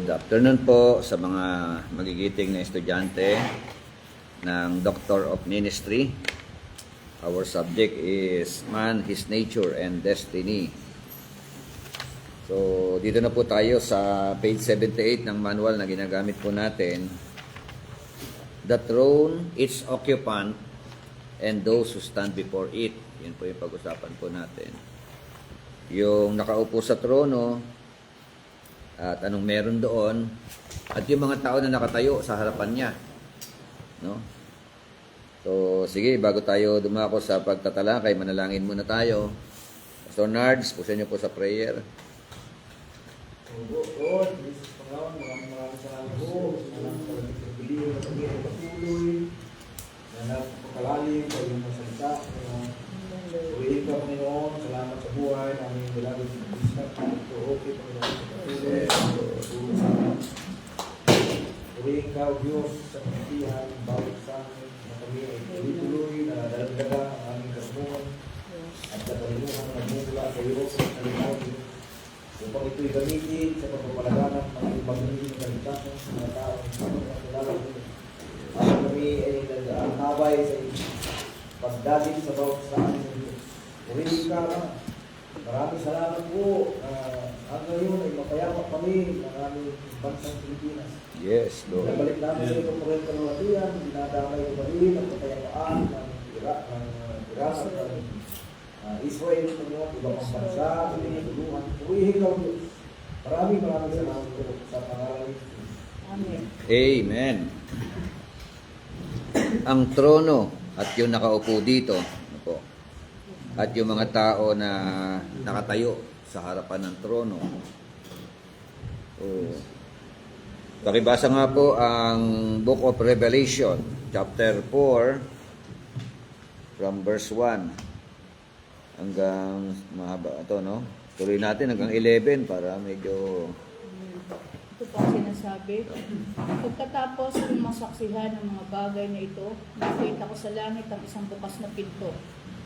Good afternoon po sa mga magigiting na estudyante ng Doctor of Ministry. Our subject is Man, His Nature, and Destiny. So, dito na po tayo sa page 78 ng manual na ginagamit po natin. The throne, its occupant, and those who stand before it. Yun po yung pag-usapan po natin. Yung nakaupo sa trono, at anong meron doon, at yung mga tao na nakatayo sa harapan niya. No? So, sige, bago tayo dumako sa pagtatalakay, manalangin muna tayo. Pastor Nards, pusin niyo po sa prayer. Lord, Jesus Panginoon, maraming salamat po. Salamat sa pagpilihan na kami ay patuloy. Na napakalalim sa iyong masalita. Purihin ka, Panginoon. Salamat sa buhay namin nilalagay sa Krista. Ito, okay, Panginoon, sa patuloy. Purihin ka, O Diyos, sa pagpilihan, bawat sa amin na kami ay tuloy na dalagdaga ang aming karunungan at katalinuhan na mula sa iyo sa kalimutan. Upang ito'y gamitin sa pagpapalaganap ng ibang hindi ng kalimutan sa mga tao na kilala mo. At kami ay nag-aakabay sa pagdating sa bawat sa amin ng Diyos. Purihin ka na. Maraming salamat po. Ang ngayon ay mapayapak kami ng aming bansang Pilipinas. Yes, Lord. Nabalik namin sa itong kurent kalawatian, dinadamay ko rin ang kapayapaan ng Iraq at Israel, iba pang bansa, tinitulungan. Purihin ka, Diyos. Maraming salamat po sa pangalan. Amen. Amen. Ang trono at yung nakaupo dito, ano po, at yung mga tao na nakatayo sa harapan ng trono. Oh. Pakibasa nga po ang Book of Revelation, chapter 4, from verse 1 hanggang mahaba ito, no? Tuloy natin hanggang 11 para medyo... Ito po ang sinasabi. Pagkatapos ng masaksihan ng mga bagay na ito, nakita ko sa langit ang isang bukas na pinto.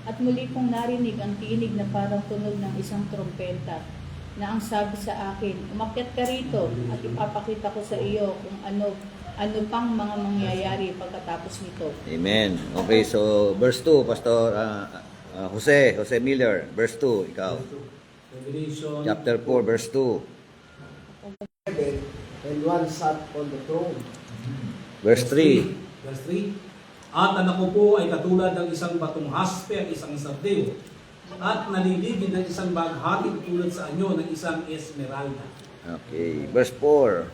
At muli kong narinig ang tinig na parang tunog ng isang trompeta na ang sabi sa akin, umakyat ka rito at ipapakita ko sa iyo kung ano pang mga mangyayari pagkatapos nito. Amen. Okay, so verse 2, Pastor Jose Miller, verse 2, ikaw. Revelation Chapter 4, verse 2. And one sat on the throne. Verse 3. Verse 3. At ang ako po ay katulad ng isang batong haspe at isang sardeo, at naliligid ng isang baghati tulad sa anyo ng isang esmeralda. Okay, verse 4.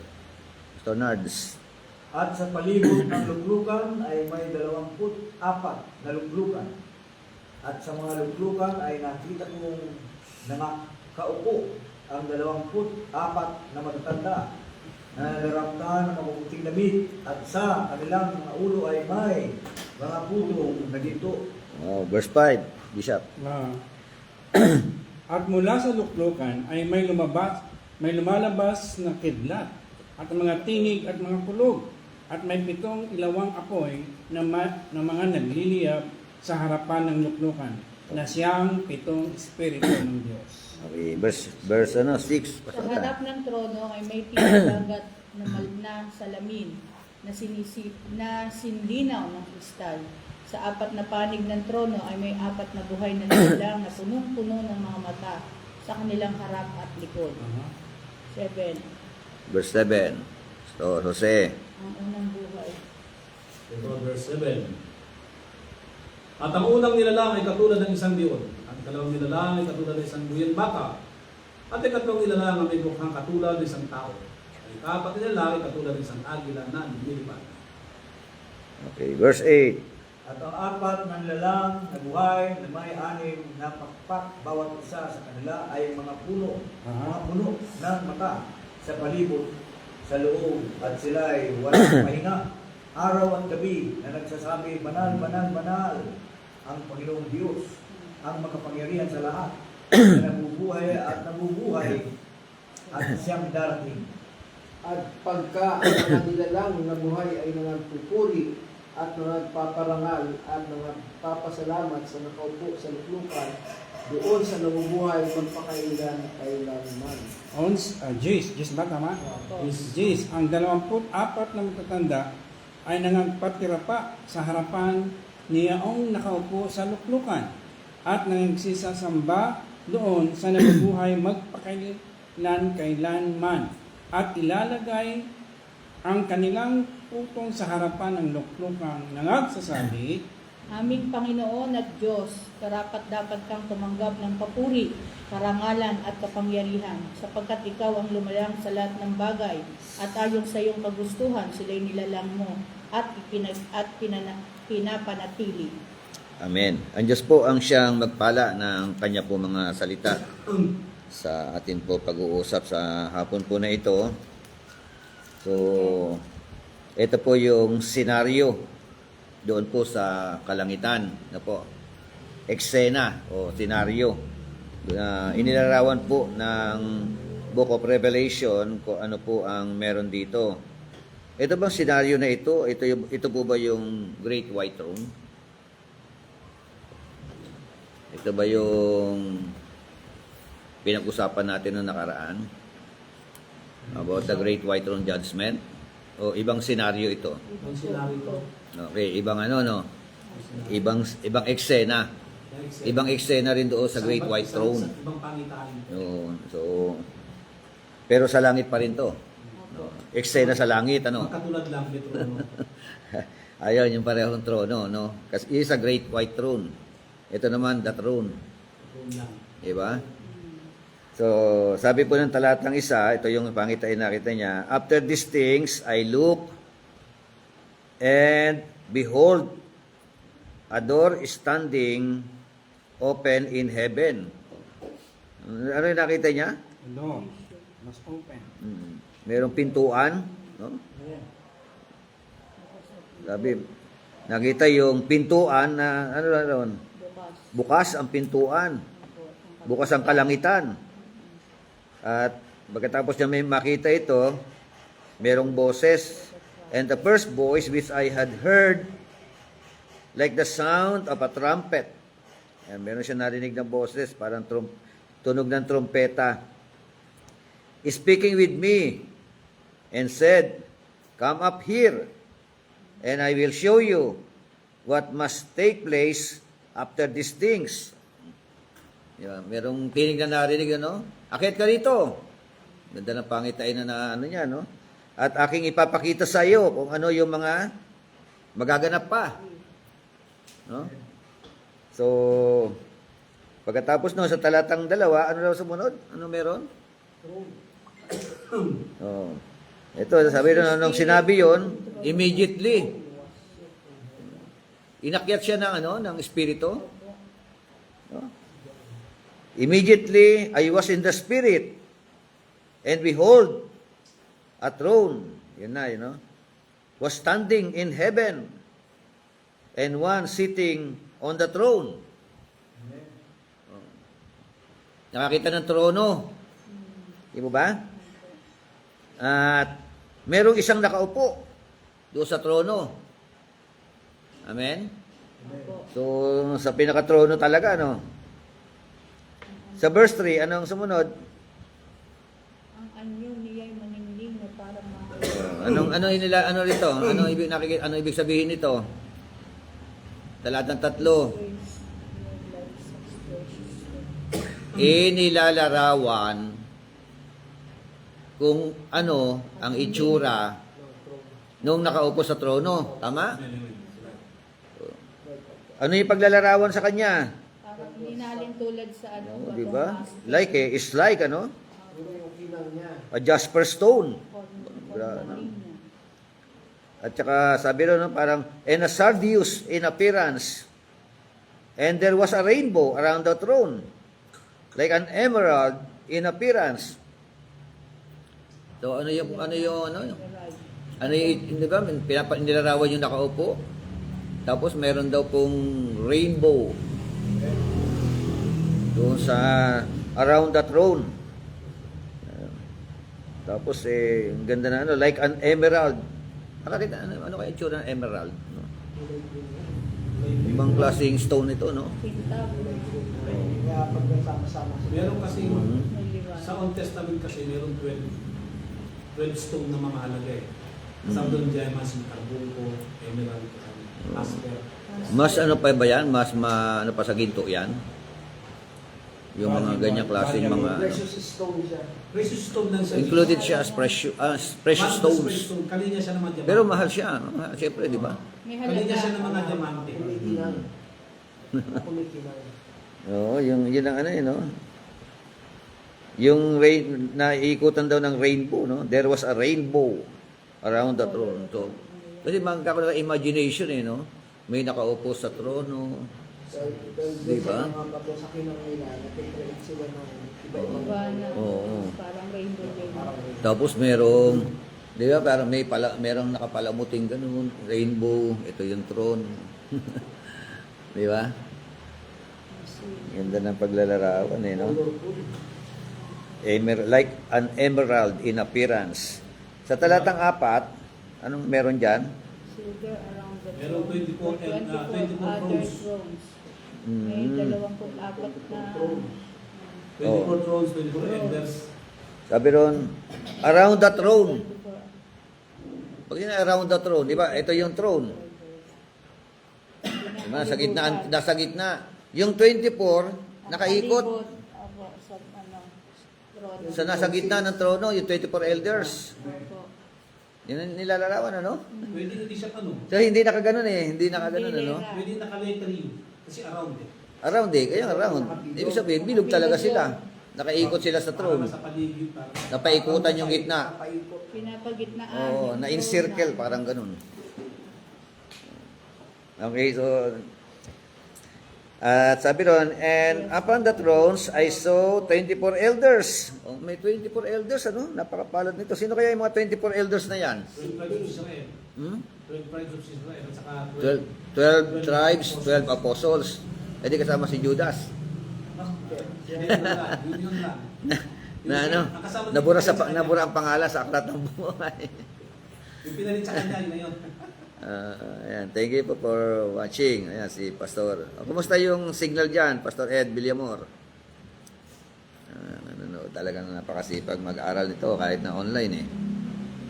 Pastor Nards. At sa palibot ng luglukan ay may 24 na luglukan. At sa mga luglukan ay nakita kong nakaupo ang 24 na matatanda na naramdaman ng mabuting damit, at sa kanilang mga ulo ay may mga putong na ginto. Oh, verse 5, Bishop. At mula sa luklukan ay may lumalabas na kidlat at mga tinig at mga kulog, at may 7 ilawang apoy na mga nagliliyab sa harapan ng luklukan, na siyang 7 espiritu ng Diyos. Okay, verse 6. Sa harap ng trono ay may tinadagat na salamin na sinlinaw ng kristal. Sa 4 na panig ng trono ay may 4 na buhay na nilalang na punong-puno ng mga mata sa kanilang harap at likod. 7. Verse 7. So, Jose. Ang unang buhay. Ito, verse 7. At ang unang nilalang ay katulad ng isang diyon. Ang ikalawang nilalang ay katulad ng isang buyan baka. At ang ikatlong nilalang ay may mukhang katulad ng isang tao. Ang ika-4 na nilalang ay katulad ng isang agila na lumilipad. Okay, verse 8. At ang 4 na nilalang na buhay na may 6 na pakpak bawat isa sa kanila ay mga puno ng mata sa palibot sa loob, at sila ay walang pahinga araw at gabi na nagsasabi, banal, banal, banal ang Panginoong Diyos, ang makapangyarihan sa lahat, na nabubuhay at siyang darating. At pagka ang mga nilalang na buhay ay nagpupuri at nagpaparangal at nagpapasalamat sa nakaupo sa luklukan, doon sa nabubuhay magpakailan-kailanman. Jis ba tama? Jis, ang 24 na matatanda ay nangagpatira pa sa harapan niyaong nakaupo sa luklukan at nagsisasamba doon sa nabubuhay magpakailan-kailanman at ilalagay ang kanilang putong sa harapan ng luklukang nangagsasabi, Aming Panginoon at Diyos, karapat-dapat kang tumanggap ng papuri, karangalan at kapangyarihan, sapagkat ikaw ang lumalang sa lahat ng bagay, at ayon sa iyong kagustuhan, sila'y nilalang mo, at pinapanatili. Amen. Ang Diyos po ang siyang magpala ng kanya po mga salita sa atin po pag-uusap sa hapon po na ito. So, ito po yung senaryo doon po sa kalangitan na po. Eksena o senaryo. Inilarawan po ng Book of Revelation kung ano po ang meron dito. Ito bang senaryo na ito? Ito po ba yung Great White Throne? Ito ba yung pinag-usapan natin noong nakaraan? About the Great White Throne Judgment? O ibang senaryo ito? Ang sinabi ko, Okay, ibang ano, no? Ibang eksena. Ibang eksena rin doon sa Great White Throne. Ibang pangitain. Yun. So, pero sa langit pa rin to. No? Eksena sa langit, ano? Magkatulad lang may trono. Ayun, yung parehong trono, no? Kasi isa Great White Throne. Ito naman, the throne. Trono lang. Diba? So, sabi po ng talatang isa, ito yung pangitain nakita niya, after these things, I look, and behold, a door is standing open in heaven. Ano yung nakita niya? Hello, mas open. Merong pintuan, no? Sabi, nakita yung pintuan na, ano na ron? Bukas ang pintuan. Bukas ang kalangitan. At pagkatapos niya may makita ito, merong boses. And the first voice which I had heard, like the sound of a trumpet. Ayan, meron siya narinig ng boses, parang tunog ng trompeta. Speaking with me, and said, come up here, and I will show you what must take place after these things. Yan, merong tinig na narinig, ano? Akit ka rito. Ganda ng pangitain na ano niya, no? At aking ipapakita sa iyo kung ano yung mga magaganap pa. No? So, pagkatapos no, sa talatang 2, ano daw sumunod? Ano meron? Oh. Ito, sabi na nung sinabi yon, immediately, inakyat siya ng, ng espiritu. No? Immediately, I was in the spirit, and behold, a throne, yun na, was standing in heaven, and one sitting on the throne. Nakakita ng trono. Di mo ba? At merong isang nakaupo doon sa trono. Amen? So, sa pinaka-trono talaga, no? Sa verse 3, anong sumunod? Ang anyo niya'y maningning na parang mga... Ano rito? Ano ibig sabihin nito? Talatang 3. Inilalarawan kung ano ang itsura nung nakaupo sa trono. Tama? Ano yung paglalarawan sa kanya? Parang linalin tulad sa ano. Di ba? Like it's like, Ano yung kinang niya? a jasper stone. At saka sabi rin, parang, and a sardius in appearance. And there was a rainbow around the throne, like an emerald in appearance. So, ano yung, di ba, nilarawan yung nakaupo. Tapos, meron daw pong rainbow doon sa, around the throne. Tapos, ang ganda na, like an emerald. Nakakita, ano kaya itsura ng emerald? No? Ibang klaseng stone ito, no? pag nagsama-sama sila. Meron kasi, Mhm. May liwanag. sa Old Testament kasi, meron 12 stone na mamahalaga eh. Kasama doon diamonds, carbunco, emerald, jasper. Mas ano pa ba yan? Mas ano pa sa ginto yan? Yung mga ganyang klaseng mga... ano. Precious stone siya. Precious stone lang siya. Included siya as precious Mahal precious na precious stones. stone. Kalinya siya ng mga diamante. Pero mahal siya. Siyempre, di ba? May Kalinya siya ng halaga. mga diamante. Kumikinang. Kumikinang. Oo, yun ang ano no? Yung rain, naiikutan daw ng rainbow, no? There was a rainbow around the throne. So, kasi magkakaroon ng imagination no? May nakaupo sa trono. So, Di ba? Mga kapusakin ng nila, nag-create sila ng iba-ibang Iba na. Oo. Parang rainbow din. Tapos merong, di ba, parang merong nakapalamuting ganun, rainbow, ito yung throne. Di ba? Ganda ng paglalarawan no? Like an emerald in appearance. Sa talatang 4, anong meron dyan? Silver around the Meron throne. 24 and, 24 other thrones. thrones. May 24 na 24 Oh. thrones, 24 elders. Sabi ron, around the throne. Pag yun around the throne, di ba? Ito yung throne. Di ba? Nasa gitna. Yung 24, nakaikot. Opo, sa ano, throne. Sa nasa gitna ng trono, yung 24 elders. Opo. Yun ang nilalarawan, ano? Pwede hindi siya ano. So, hindi nakaganon eh. Hindi nakaganon, Hindi ano? nila. Pwede naka-letter U. Kasi around eh. Around eh. Kaya around. Ibig sabihin, bilog talaga sila. Nakaikot sila sa Para throne. sa paligid. Para Napaikutan yung gitna. paikot. Pinapagitnaan. Oo, yung na-encircle, throne parang ganun. Okay, so... At sabi ron, and upon the thrones, I saw 24 elders. Oh, may 24 elders, ano? Napakapalad nito. Sino kaya yung mga 24 elders na yan? 12 tribes of Israel. Hmm? 12 tribes of Israel. At saka 12 tribes, 12 apostles. Eh di kasama si Judas. Yun lang. Yun lang. Na ano? Nakasama Nabura ang pangalan sa aklat ng buhay. Yung pinalit sa kanya, yun na yun. Ayan, thank you po for watching. Ayan, si Pastor. Kumusta yung signal dyan, Pastor Ed Villamor? Talagang napakasipag mag-aral nito kahit na online eh.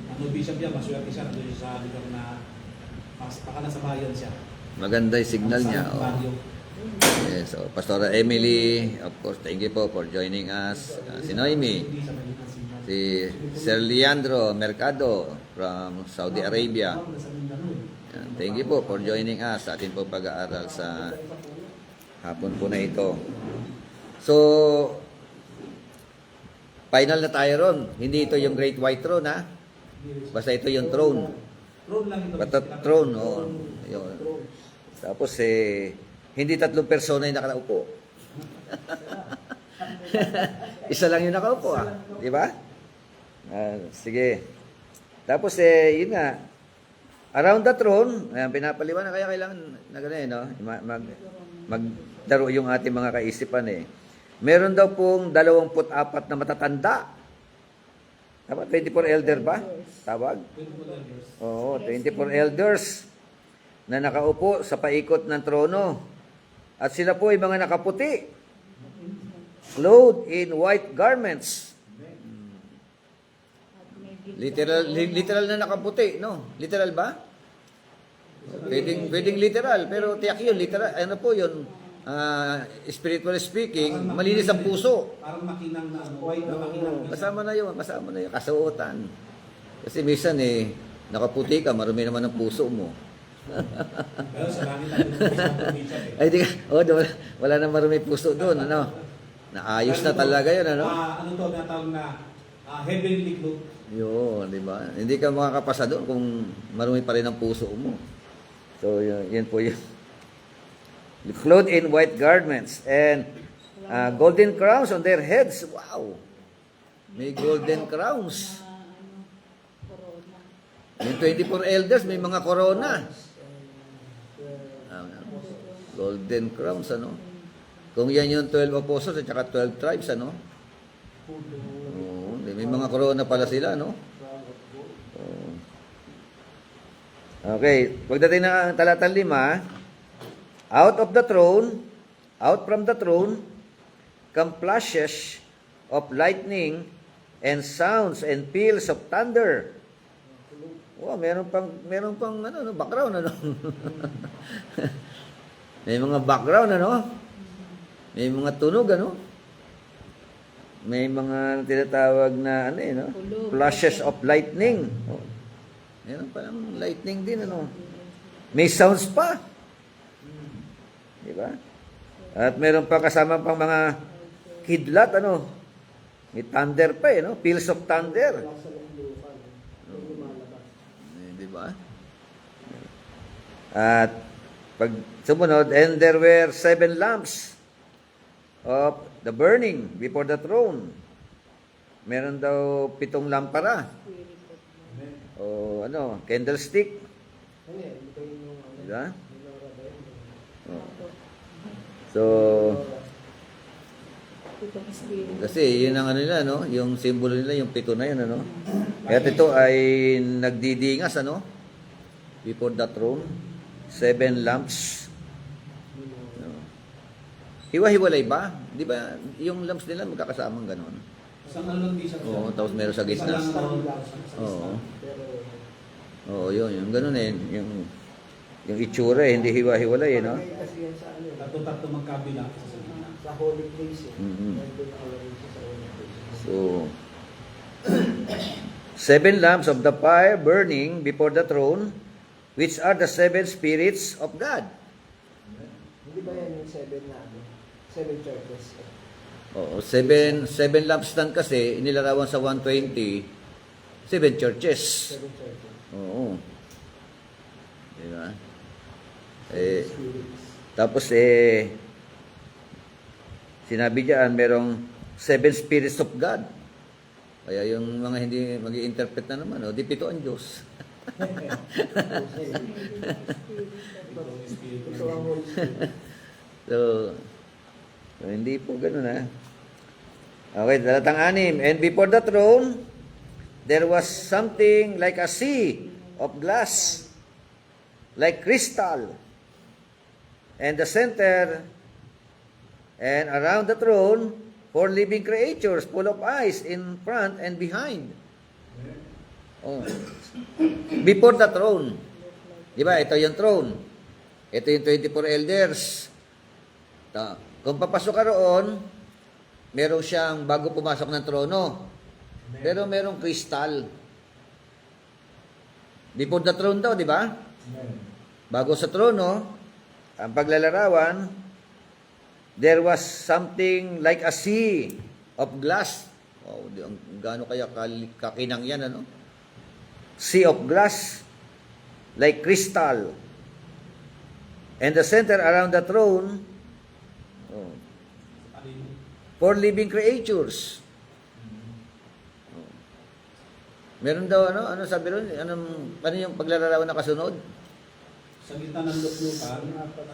Ano bishop yan, maswerte siya. Nandun siya sa lugar na baka nasa bayan siya. Maganda yung signal niya. Sa Oh. barrio. Yes, so Pastor Emily, of course, thank you po for joining us. Si Noemi, Hindi sa Pilipinas. si Sir Leandro Mercado from Saudi Arabia. Sa Mindanao eh. Yan, thank you po for joining us sa ating pong pag-aaral sa hapon po na ito. So, final na tayo ron. Hindi ito yung Great White Throne, ha? Basta ito yung throne. Throne lang ito. Basta throne, oo. Yun. Tapos, hindi 3 persona yung nakaupo. Isa lang yung nakaupo, di ba? Sige. Tapos, yun nga, around the throne, ayan, pinapaliwanag, kaya kailangan na gano'n, no? Magdaro yung ating mga kaisipan, Meron daw pong 24 na matatanda. Tama, 24 elder ba? Tawag? 24 elders. Oo, 24 elders na nakaupo sa paikot ng trono. At sila po ay mga nakaputi, clothed in white garments. Literal na nakaputi, no? Literal ba? Pwedeng literal, pero tiyak yun, literal. Ano po yun? Spiritually speaking, malinis ang puso. Parang makinang na ano, white na makinang. Kasama na yun, kasuotan. Kasi minsan nakaputi ka, marumi naman ang puso mo. Pero sa langit ang sa bishop eh. Ay, di ka, wala nang marumi puso doon, ano? Naayos na talaga yun, ano? Ano to, natawag na heavenly cloth. Yun, di ba? Hindi ka makakapasa doon kung marumi pa rin ang puso mo. So, yun po yun. Clothed in white garments and golden crowns on their heads. Wow! May golden crowns. Yung 24 elders, may mga corona. Golden crowns, ano? Kung yan yung 12 apostles at saka 12 tribes, ano? Oo, may mga corona pala sila, no? Oo. Okay, pagdating ng talatang 5, out from the throne, come flashes of lightning and sounds and peals of thunder. Wow, meron pang ano, background ano. May mga background ano. May mga tunog ano. May mga tinatawag na ano no? Flashes of lightning. Oh. Meron palang lightning din ano. May sounds pa. Di ba? At meron pa kasama pang mga kidlat ano. May thunder pa no? Peals of thunder. Di ba? At pag sumunod, and there were 7 lamps of the burning before the throne. Meron daw 7 lampara. O ano, candlestick. Diba? So, Itong spirit. kasi yun ang ano nila, no? Yung simbolo nila, yung 7 na yun, ano? Kaya ito ay nagdidingas, ano? Before the throne. 7 lamps. No. Hiwa-hiwalay ba? Di ba yung lamps nila magkakasamang gano'n? Isang ano lang di siya. Oo, tapos meron sa gitna. Isang lang Oo. Oo, yun. Yung gano'n eh. Yung itsura eh, hindi hiwa-hiwalay eh, no? Kasi yan sa ano, Tatlo magkabila sa gitna. sa holy place. Mhm. Nandun nakalagay siya sa holy place. So, 7 lamps of the fire burning before the throne, which are the 7 spirits of God. Hindi ba yan yung 7 na ano? 7 churches. Oo, 7 lampstand kasi inilarawan sa 120, 7 churches. 7 churches. Oo. Diba? Seven spirits. Tapos sinabi diyan merong 7 spirits of God. Kaya yung mga hindi magi-interpret na naman, di 7 ang Diyos. Ito ang holy spirit. So, hindi po gano'n ha. Okay, talatang 6. And before the throne, there was something like a sea of glass, like crystal. And the center, and around the throne, 4 living creatures full of eyes in front and behind. Oh. Before the throne. Di ba? Ito yung throne. Ito yung 24 elders. Kung papasok ka roon, meron siyang bago pumasok ng trono. Pero merong kristal. Before the throne daw, di ba? Bago sa trono, ang paglalarawan, there was something like a sea of glass. Wow, gaano kaya kakinang yan, ano? Sea of glass, like crystal. And the center around the throne, 4 living creatures. Meron daw, ano sabi ron? Ano yung paglalarawan na kasunod? Sa gitna ng luklukan,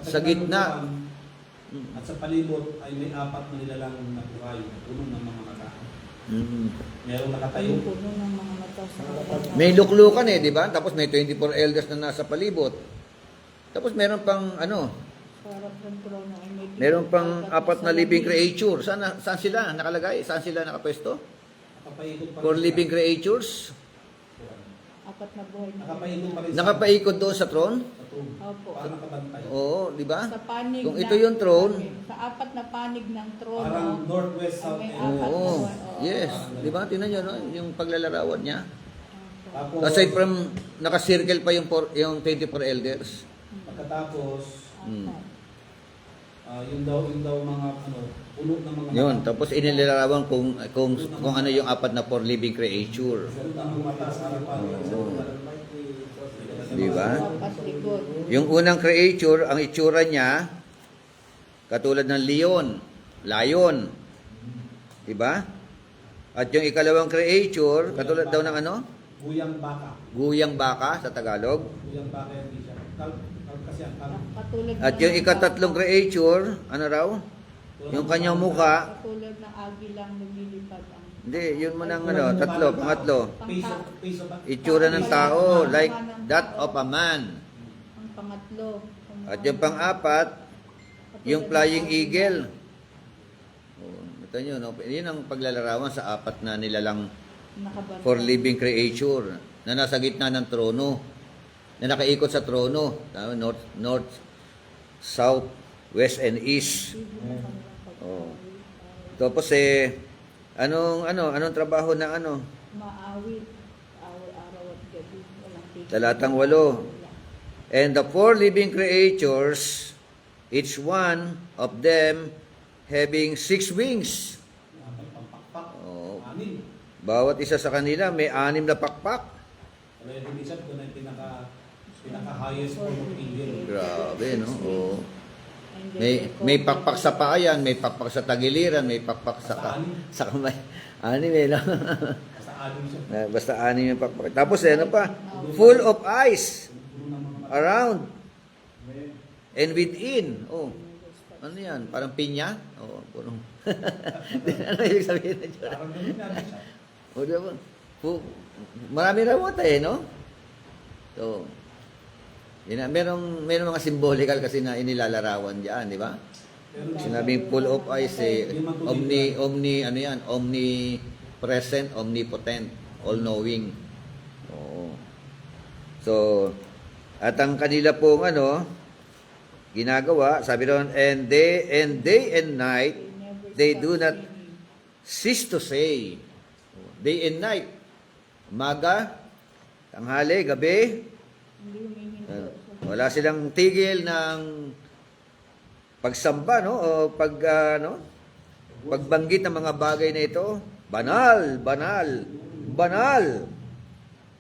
Sa gitna. At sa palibot ay may 4 na nilalang na buhay, puno ng mga mata. Merong nakatayo. Yung puno ng mga mata sa kapatid. May luklukan di ba? Tapos may 24 elders na nasa palibot. Tapos meron pang Sa harap ng trono ay may meron pang 4 na living salamin. creature. Saan sila nakalagay? Saan sila nakapwesto? Nakapaikot pa 4 living creatures. 4 na buhay na. Nakapaikot pa rin Nakapaikot doon sa throne. sa throne. Opo. Parang nakabantay. Oo, di ba? Sa panig Kung na- ito yung throne, Sa 4 na panig ng trono. Parang northwest, ay south, may and 4 na oo. buhay. Oo. Yes, di ba? Tingnan niyo no, yung paglalarawan niya. Opo. Tapos, Aside from naka-circle pa yung 24 elders. pagkatapos, Apat. yung daw mga puno ng mga Yun, mata. tapos inilarawan kung ano yung 4 na 4 living creature. Puno ng mga mata sa harapan. Oo. Di ba? Apat likod. Yung unang creature, ang itsura niya, katulad ng lion. Di ba? At yung ikalawang creature, katulad daw ng ano? Guyang baka. Guyang baka sa Tagalog. Guyang baka hindi siya. Kasi ang Katulad At ng- yung ikatatlong creature, ano raw? Yung kanyang muka, Katulad ng agilang lumilipad ang hindi, yun mo ng pangatlo. Piece of Itsura ng tao, like that of a man. ang pangatlo. At yung pang-apat, yung flying eagle. Oh, Ito nyo, no? Yun ang paglalarawan sa apat na nilalang Nakabantay. for living creature na nasa gitna ng trono, na nakaikot sa trono, north, south, west, and east. Oh. Tapos anong trabaho na Maawit, araw at gabi, walang tigil. Talatang 8. And the four living creatures, each one of them having 6 wings. Pagpakpak. Oh. Anin. Bawat isa sa kanila may 6 na pakpak. Kaya definition ko na yung pinaka-highest form of angel. Grabe, no? Oh. And then May they may call pakpak sa paa yan, may pakpak sa tagiliran, may pakpak sa kamay. Anim eh, no? Basta anin siya. Basta 6 yung pakpak. Tapos ano pa? Full of eyes around and within. Oh. Ano yan? Parang pinya? Oo, punong. Ano yung sabihin na dyan? Parang ganun natin siya. O, diba? Marami ramot no? So, yun na, merong mga symbolical kasi na inilalarawan diyan, di ba? Pero Sinabing full of eyes, ano yan, omnipresent, omnipotent, all-knowing. Oo. So, at ang kanila pong ginagawa, sabi doon, and day and night, never they stop do not sinning. cease to say. Day and night. Umaga, tanghali, gabi. Hindi humihinto. Wala silang tigil ng pagsamba, no? O pagbanggit ng mga bagay na ito. Banal, banal, banal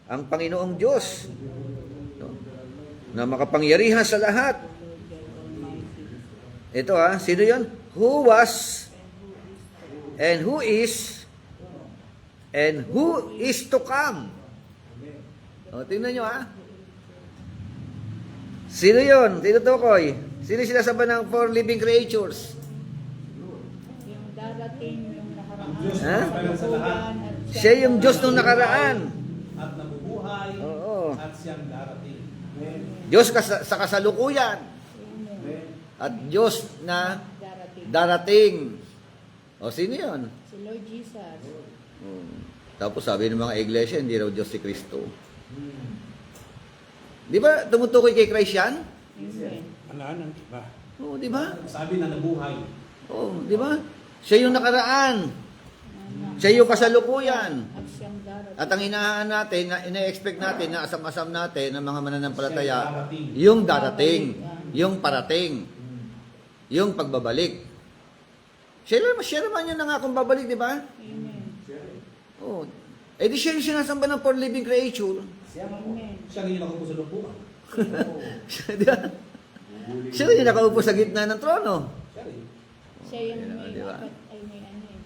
ang Panginoong Diyos. No? Na makapangyarihan sa lahat. Lord God Almighty. Ito sino yon? Who was and who is to come. O, tingnan nyo Sino yon? Tinutukoy. Sino sila sa ng four living creatures? Yung darating, yung nakaraan, Diyos Ha? sa lahat. Siya yung Diyos nung nakaraan. At nabubuhay. Oo. At siyang darating. Diyos sa kasalukuyan. Amen. At Diyos na Darating. darating. O, sino yon? Si Lord Jesus. Tapos sabi ng mga iglesia, hindi raw Diyos si Kristo. Di ba tumutukoy kay Christ yan? Amen. Ano ba? Oo, di ba? Sabi na nabuhay. Oo, di ba? Siya yung nakaraan. Siya yung kasalukuyan. At siyang darating. At ang inahaan natin, ina-expect natin, na asam-asam natin ng mga mananampalataya, Siyang darating. yung darating, yung parating, yung pagbabalik. Siya naman yung nangakong babalik, di ba? Amen. Oo. Eh di siya yung sinasamba ng four living creature. Amen. Siya ngayon ako po sa lupuan. Di ba? Siya rin yung nakaupo sa gitna ng trono. Siya rin. Siya yung may Di ba? apat ay may ano eh.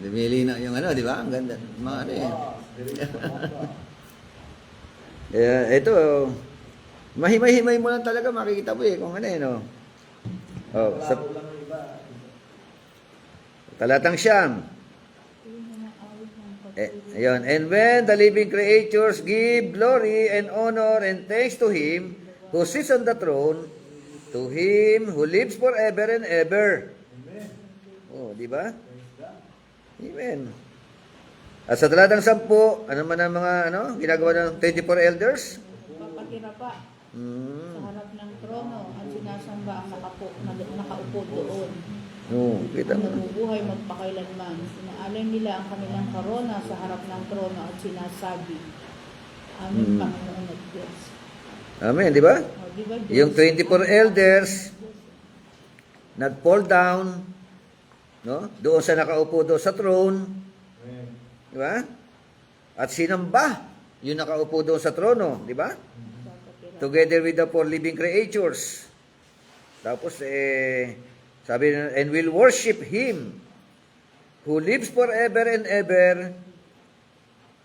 Lumili na yung di ba? Ang ganda. Mga ito, mahimay-himay mo lang talaga makikita mo kung no. Oh, sa talatang 9. Ayun. And when the living creatures give glory and honor and thanks to Him who sits on the throne, to Him who lives forever and ever. Oh, di ba? Amen. At sa talatang 10, ano man ang mga ginagawa ng 24 elders? Papatira pa sa harap ng trono at sinasamba ang nakaupo doon. Kita Ang mo. nabubuhay magpakailanman. Inaalay nila ang kanilang korona sa harap ng trono at sinasabi, Aming Panginoon at Diyos. Amen, di ba? O, di ba, Diyos? Yung 24 elders nag-fall down, no? Doon sa nakaupo doon sa throne. Di ba? At sinamba yung nakaupo doon sa trono, di ba? Papatira. Together with the four living creatures. Tapos sabi na, and will worship Him who lives forever and ever.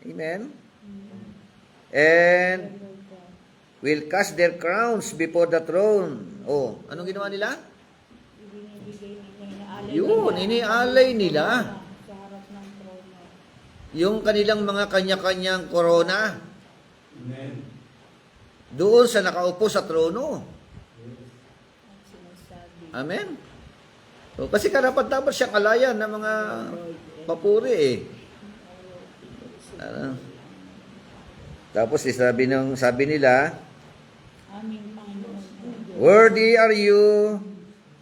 Amen. And will cast their crowns before the throne. Oh, anong ginawa nila? Ibinibigay nila, inaalay Yun, nila. inialay nila Sa harap ng trono. yung kanilang mga kanya-kanyang korona Amen. doon sa nakaupo sa trono. At sinasabi, Amen. So, kasi karapat-dapat siyang alayan ng mga papuri eh. Ano? Tapos sabi nila, Aming Panginoon. worthy are you,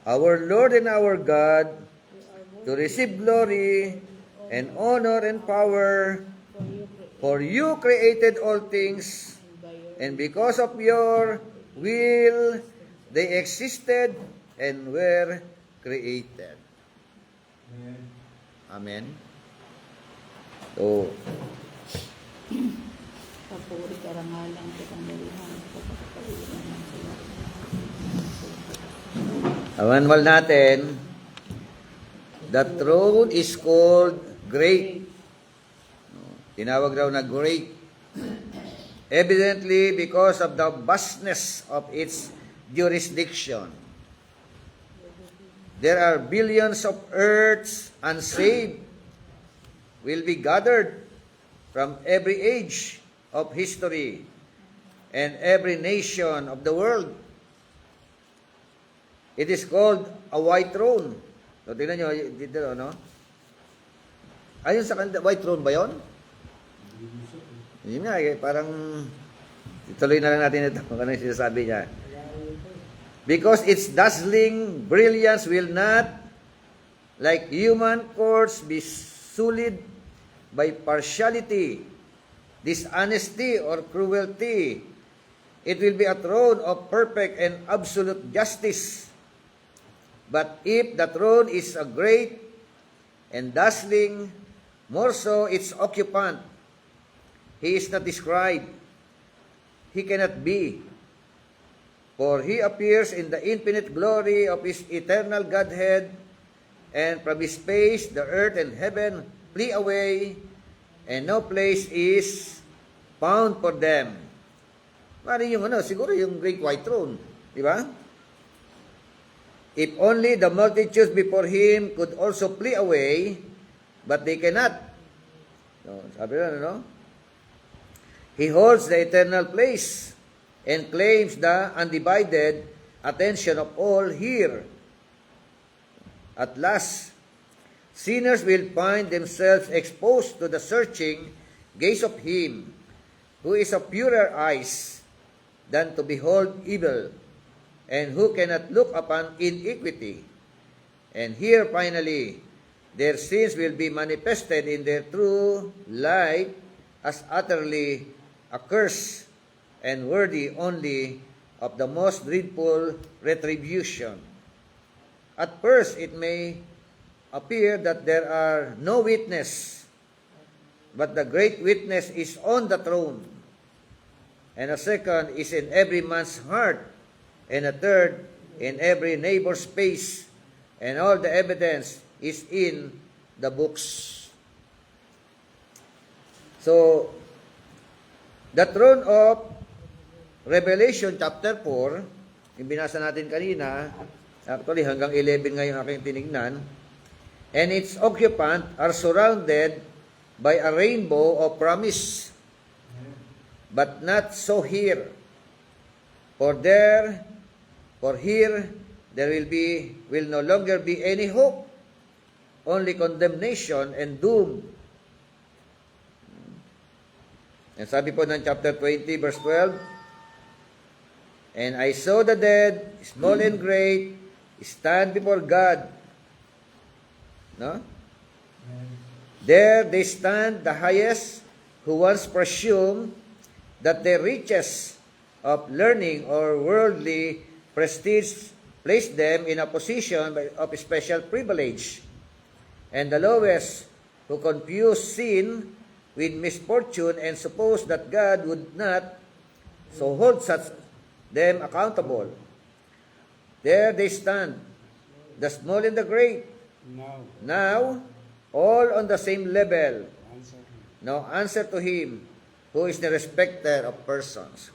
our Lord and our God, to receive glory and honor and power, for you created all things, and because of your will they existed and were created. Amen. So, Papuri karangalan kitang dalihan. Pagkakapalitan ng sila. ang manual natin, the throne is called great. Tinawag raw na great. Evidently because of the vastness of its jurisdiction. There are billions of earths unsaved will be gathered from every age of history and every nation of the world. It is called a white throne. So, tingnan nyo, dito, no? Ayun sa kanila, white throne ba yun? Yun nga, parang ituloy na lang natin ito kung ano yung sinasabi niya. Because its dazzling brilliance will not, like human courts, be sullied by partiality, dishonesty, or cruelty. It will be a throne of perfect and absolute justice. But if the throne is a great and dazzling, more so its occupant, he is not described. He cannot be. For he appears in the infinite glory of his eternal Godhead, and from his space the earth and heaven flee away, and no place is found for them. Mari yung siguro yung great white throne, di ba? If only the multitudes before him could also flee away, but they cannot. So, sabi na, He holds the eternal place and claims the undivided attention of all here. At last, sinners will find themselves exposed to the searching gaze of him who is of purer eyes than to behold evil, and who cannot look upon iniquity. And here finally, their sins will be manifested in their true light as utterly accursed and worthy only of the most dreadful retribution. At first, it may appear that there are no witness, but the great witness is on the throne, and a second is in every man's heart, and a third in every neighbor's face, and all the evidence is in the books. So, the throne of Revelation chapter 4, yung binasa natin kanina, actually hanggang 11 ngayon aking tinignan, and its occupant are surrounded by a rainbow of promise. But not so here. For here there will no longer be any hope, only condemnation and doom. And sabi po ng chapter 20 verse 12, and I saw the dead, small and great, stand before God. No? There they stand, the highest, who once presumed that their riches of learning or worldly prestige placed them in a position of special privilege, and the lowest, who confused sin with misfortune and supposed that God would not so hold such them accountable. There they stand, the small and the great, now all on the same level. No answer to him who is the respecter of persons.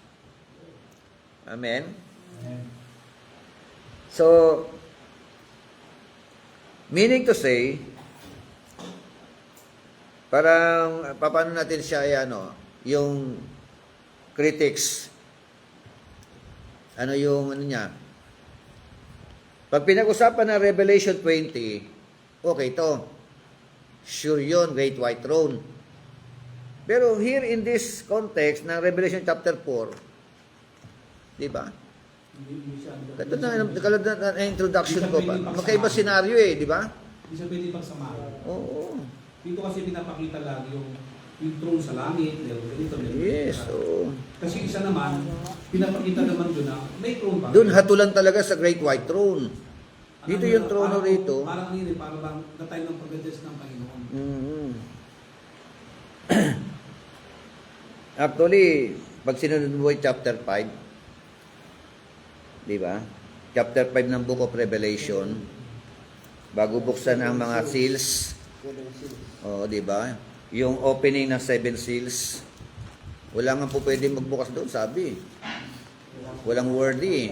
Amen? So, meaning to say, parang, paano natin siya, yung critics, niya, Pag pinag-usapan ng Revelation 20, okay to. Sure yun, Great White Throne. Pero here in this context ng Revelation chapter 4, di ba? Hindi siya. Ito na introduction ko pa. Magkaiba senaryo eh, di ba? Hindi siya pwede pagsamahan. Oo. Dito kasi pinapakita lagi yung throne sa langit, meron ganito, meron Yes, ganito. oo. Kasi isa naman, pinapakita naman doon na may throne pa. Doon hatulan talaga sa Great White Throne. Dito yung trono rito. Parang ano yun, parang lang the time ng pag-address ng Panginoon. Mhm. Actually, pag sinunod mo yung chapter 5, di ba? Chapter 5 ng Book of Revelation, bago buksan ang mga seals, di ba? Yung opening ng 7 seals, wala nga po pwede magbukas doon, sabi. Walang worthy.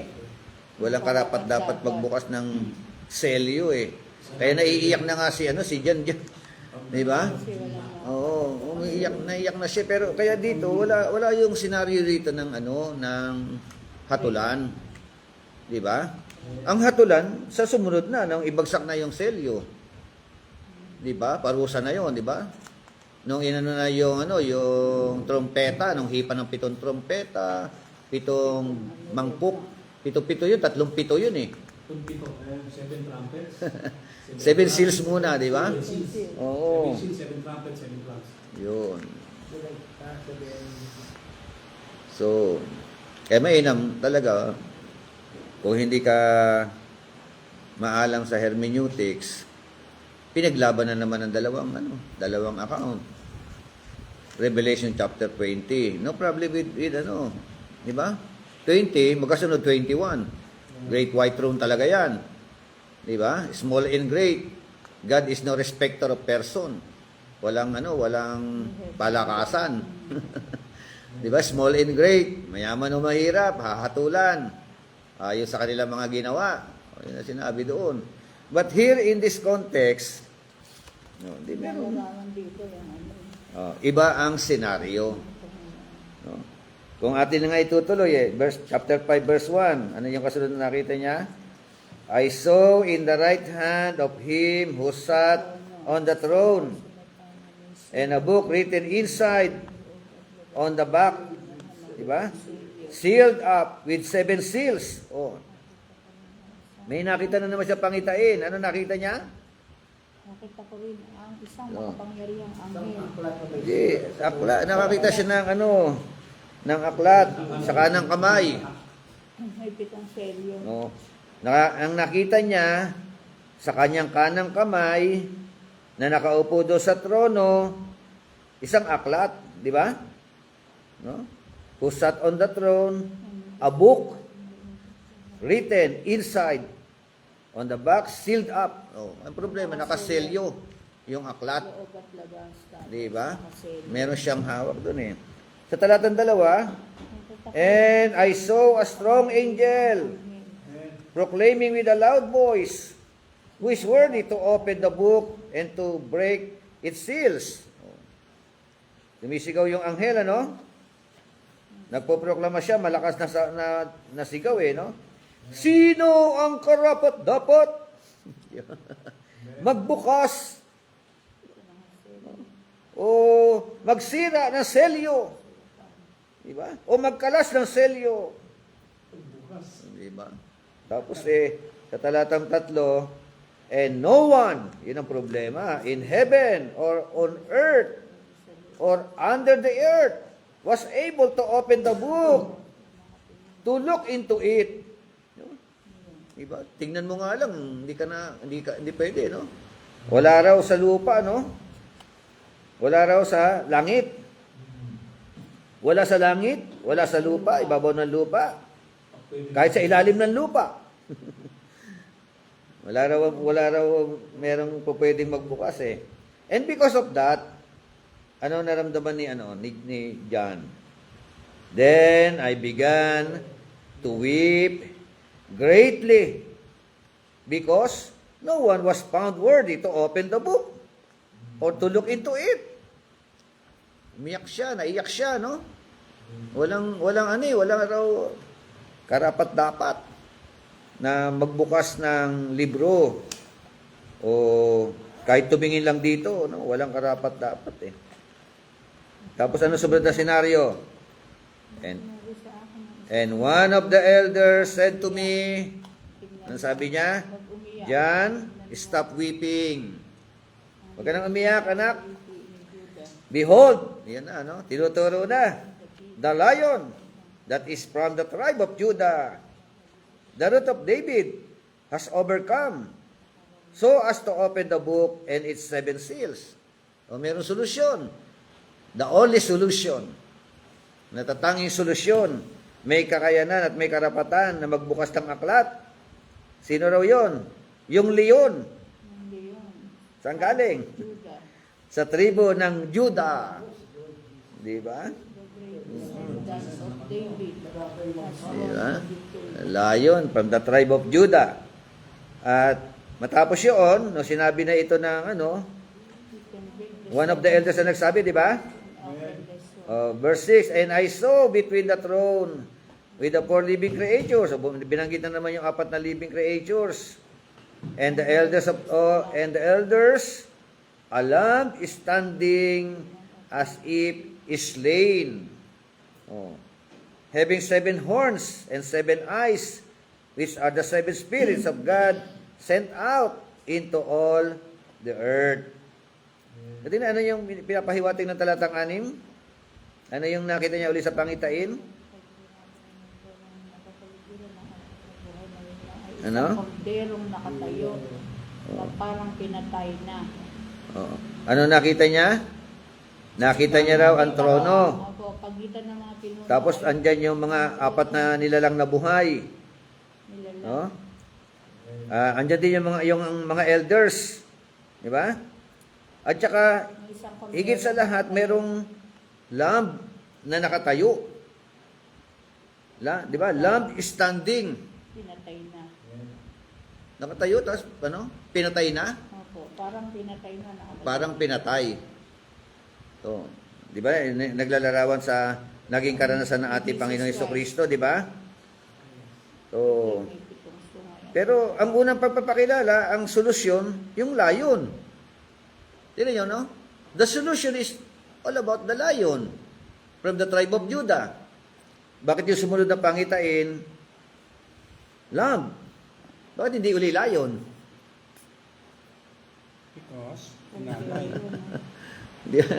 Walang karapat dapat magbukas ng selyo eh. Kaya naiiyak na nga si Jan. Di ba? Kasi wala na. Oo, naiyak na siya, pero kaya dito wala yung senaryo dito ng ng hatulan. 'Di ba? Ang hatulan sa sumunod na nang ibagsak na yung selyo. 'Di ba? Parusa na 'yon, 'di ba? Nung inano na yung yung trompeta, nung hipa ng 7 trompeta, 7 mangkok, 7 yun, 3 pito yun eh. Kung pito, 7 trumpets. 7 seals muna, 'di ba? 7 seals. Oo. 7 seals, 7 trumpets, 7 flags. Yun. So, kaya mainam talaga kung hindi ka maalam sa hermeneutics, pinaglaban na naman ng dalawang account. Revelation chapter 20. No problem with di ba? 20, magkasunod 21. Great White Throne talaga yan. Di ba? Small and great. God is no respecter of person. Walang palakasan. Di ba? Small and great. Mayaman o mahirap, hahatulan. Ayon sa kanilang mga ginawa. Yun na sinabi doon. But here in this context, di meron. Nararamdaman dito yung Iba ang senaryo. No? Kung atin nga itutuloy, chapter 5 verse 1, ano yung kasunod na nakita niya? I saw in the right hand of him who sat on the throne, and a book written inside on the back, diba? Sealed up with 7 seals. Oh. May nakita na naman siya pangitain. Ano nakita niya? Nakita ko rin ang isang makapangyarihang anghel. Hindi, aklat. Nakakita siya ng aklat sa kanang kamay. May 7 selyo. No. Ang nakita niya sa kanyang kanang kamay na nakaupo doon sa trono, isang aklat, di ba? No? Who sat on the throne, a book written inside, on the back, sealed up. Oh, ang problema, nakaselyo yung aklat. Loob at labas. Di ba? Nakaselyo. Meron siyang hawak doon eh. Sa talatang 2, and I saw a strong angel proclaiming with a loud voice, who is worthy to open the book and to break its seals. Sumisigaw yung anghel, Nagpoproklama siya, malakas na sigaw no? Sino ang karapat-dapat magbukas o magsira ng selyo? Diba? O magkalas ng selyo? Diba? Tapos sa talatang 3, and no one, yun ang problema, in heaven or on earth or under the earth was able to open the book to look into it. Diba? Tingnan mo nga lang, hindi pwede, Wala raw sa lupa, Wala raw sa langit. Wala sa langit, wala sa lupa, ibabaw ng lupa. Kahit sa ilalim ng lupa. wala raw merong pwedeng magbukas eh. And because of that, ano naramdaman ni John? Then I began to weep greatly because no one was found worthy to open the book or to look into it. Umiyak siya, naiyak siya, Walang raw karapat-dapat. na magbukas ng libro o kahit tumingin lang dito, no? Walang karapat-dapat eh. Tapos ano sumunod na senaryo? And one of the elders said to me, ano sabi niya? Mag-umiyak. John, stop weeping. Huwag ka nang umiyak, anak. Behold, yan na, no? Tinuturo na. The lion that is from the tribe of Judah, the root of David, has overcome, so as to open the book and its 7 seals. O mayroong solusyon. The only solution. Natatanging solusyon. May kakayanan at may karapatan na magbukas ng aklat. Sino raw yun? Yung leon. Hindi yun. Saan galing? Judah. Sa tribo ng Judah. Di ba? Descendants of David. Di ba? Lion from the tribe of Judah. At matapos yun, no, sinabi na ito ng ano, one of the elders na nagsabi, di ba? Verse 6, and I saw between the throne with the 4 living creatures. So, binanggit na naman yung 4 na living creatures. And the elders, a lamb is standing as if slain. Oh. Having 7 horns and 7 eyes, which are the 7 spirits of God sent out into all the earth. Kasi ano yung pinapahiwatig ng talatang 6? Ano yung nakita niya uli sa pangitain? Ano? Isang korderong nakatayo na parang pinatay na. Oo. Ano nakita niya? Nakita niya raw ang trono. Opo, pagitan ng mga pinuno. Tapos andyan yung mga 4 na nilalang na buhay. Nilalang. No? Andyan din yung mga elders. Di ba? At saka, Yung isang kordero. higit sa lahat, merong lamb na nakatayo. Di ba? Lamb is standing. Pinatay na. Nakatayo, tapos ano? Pinatay na? Opo, parang pinatay na. Nakatayo. Parang pinatay. So, di ba? Naglalarawan sa naging karanasan ng ating Panginoon Jesucristo, di ba? So, May pitong sungay. pero ang unang pagpapakilala, ang solusyon, yung lion. Tignan nyo, no? The solution is all about the lion from the tribe of Judah. Bakit yung sumunod na pangitain? Lamb. Bakit hindi uli lion? Because, Kordero, no? Di ba?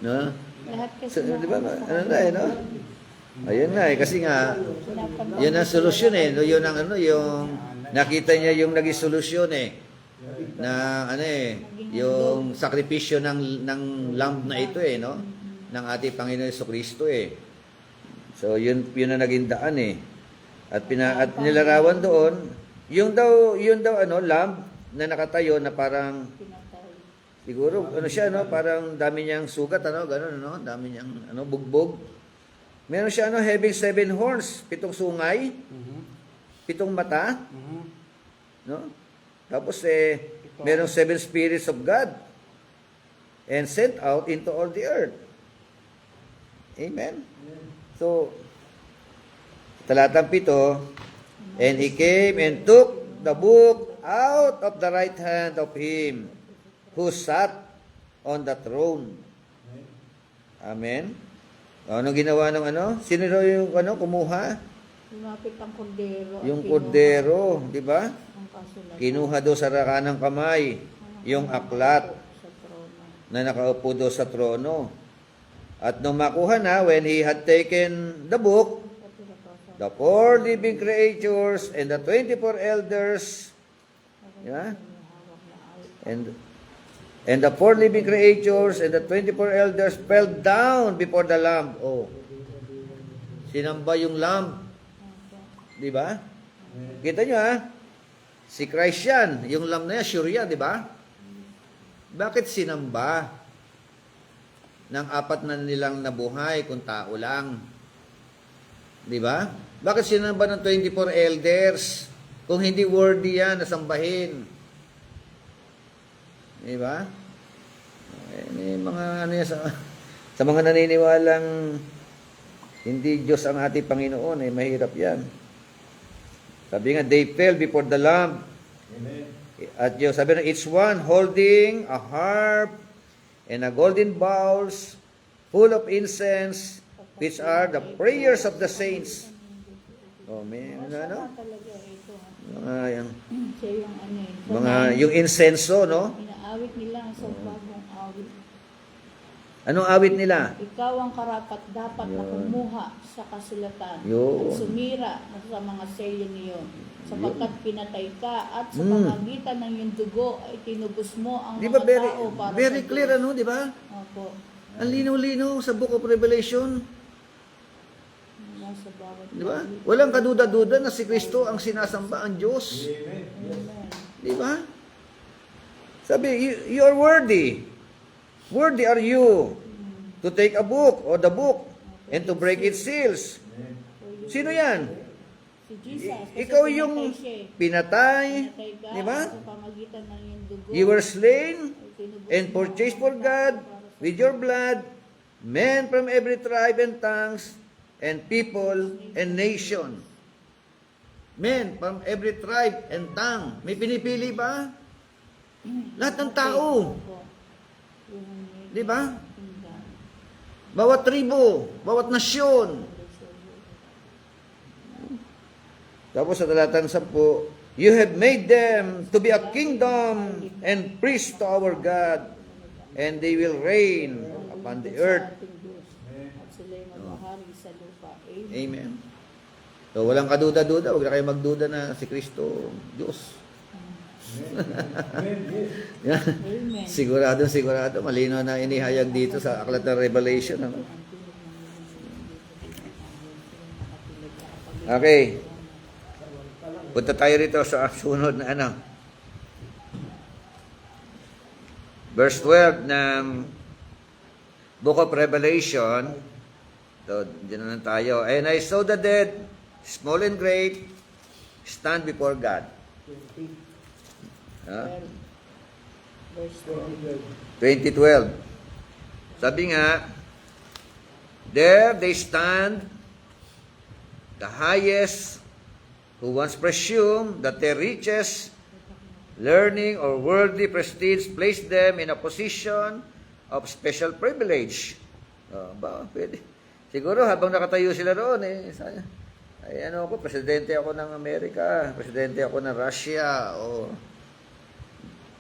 No? Lahat So, kasi di ba? Ano na eh, no? Ayun na eh, kasi nga, pinapanood. yun ang solusyon eh. No, yun ang ano, yung nakita niya yung naging solusyon eh. Na ano eh, yung sakripisyo ng lamb na ito eh, no? Ng ating Panginoon Jesucristo eh. So yun ang naging daan eh. At nilarawan doon, yung daw ano, lamb na nakatayo na parang Pinatay. siguro ano siya no, parang dami niyang sugat ano, gano'n ano, dami niyang ano bugbog. Meron siya ano, having 7 horns, 7 sungay, 7 mata, no? Tapos merong 7 spirits of God and sent out into all the earth. Amen. So talatang 7, and he came and took the book out of the right hand of him who sat on the throne. Amen. Ano ginawa ng ano? Sino raw yung ano kumuha? Lumapit ang kordero. at Yung kinuha kordero, di ba? ang kasulatan. Kinuha do sa kanang kamay yung aklat Sa trono. na nakaupo do sa trono. At nung makuha na, when he had taken the book, the 4 living creatures and the 24 elders, yeah? And the 4 living creatures and the 24 elders fell down before the Lamb. Oh. Sinamba yung Lamb. Di ba? Kita nyo ha? Si Christ yan. Yung Lamb na yan, sure yan, di ba? Bakit sinamba ng 4 na nilang nabuhay kung tao lang? Di ba? Bakit sinamba ng 24 elders kung hindi worthy yan na sambahin? Di ba? May mga ano yan sa mga naniniwalang hindi Diyos ang ating Panginoon, mahirap yan. Sabi nga, they fell before the Lamb. Amen. At yung sabi na, each one holding a harp and a golden bowls full of incense, which are the prayers of the saints. Oh, man, ano? Talaga ito. Mga, yung, Siya yung ano eh. yung insenso, no? Inaawit nila sa bagong awit. Anong awit nila? Ikaw ang karapat dapat na kumuha sa kasulatan Yun. at sumira sa mga selyo niyon sapagkat pinatay ka at sa Mm. pamagitan ng iyong dugo ay tinubos mo ang Di mga ba very, tao para very sa clear, Diyos. ano, di ba? Opo. Ang linaw-linaw sa Book of Revelation. Nasa bawat Di ba? awit. Walang kaduda-duda na si Kristo ang sinasamba ang Diyos. Amen. Amen. Di ba? Sabi, you are worthy. Worthy are you to take a book or the book and to break its seals. Sino yan? Si Jesus. kasi Ikaw yung pinatay siya eh. pinatay, Pinatay ka di ba? sa pamagitan ng iyong dugo. You were slain ay tinubos and mo purchased ang for mga God tao para sa with your blood, men from every tribe and tongues and people and nation. Men from every tribe and tongue. May pinipili ba? Lahat ng tao. Opo. Yung- Di ba? Tingnan. Bawat tribo, bawat nasyon. Tapos sa talatan 10, you have made them to be a kingdom and priests to our God, and they will reign upon the earth. Sa ating Diyos. At sila'y maghahari sa lupa. Amen. Amen. So walang kaduda-duda, huwag na kayo magduda na si Kristo, Diyos. Amen. Yes. Amen. Sigurado, malino na inihayag dito sa aklat ng Revelation. Ano? Okay. Punta tayo rito sa sunod na ano. Verse 12 ng Book of Revelation. So, dyan na lang tayo. And I saw the dead, small and great, stand before God. Ha? Verse 12. 2012. Sabi nga, there they stand, the highest, who once presumed that their riches, learning, or worldly prestige placed them in a position of special privilege. Pwede. Siguro habang nakatayo sila roon, ay ano ako, presidente ako ng Amerika, presidente ako ng Russia, o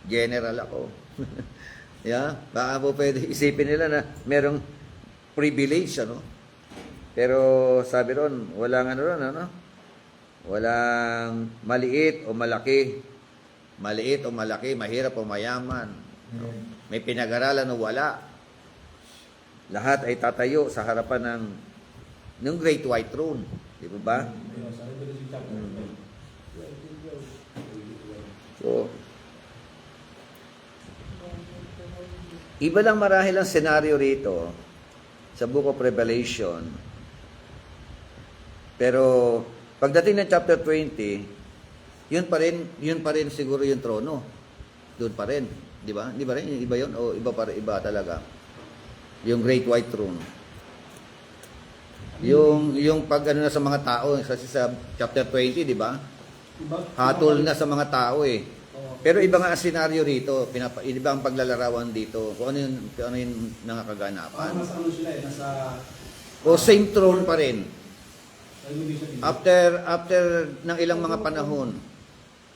general ako. Yeah, baka po pwede isipin nila na merong privilege, ano? Pero sabi ron, walang ano ron, ano? Walang maliit o malaki. Maliit o malaki, mahirap o mayaman. No? May pinag-aralan o wala. Lahat ay tatayo sa harapan ng Great White Throne. Di ba ba? Sa Revelation chapter 12. So, iba lang marahil ang senaryo rito sa Book of Revelation. Pero pagdating ng chapter 20, yun pa rin siguro yung trono. Doon pa rin, di ba? Di ba rin iba yun o iba talaga? Yung Great White Throne. Yung pag ano na sa mga tao kasi sa chapter 20, di ba? Hatol na sa mga tao eh. Pero iba nga ang senaryo rito, iba ang paglalarawan dito. Kung ano yung nangakaganapan. Parang nasa ano sila nasa O same throne pa rin. sa Revelation. After ng ilang mga panahon,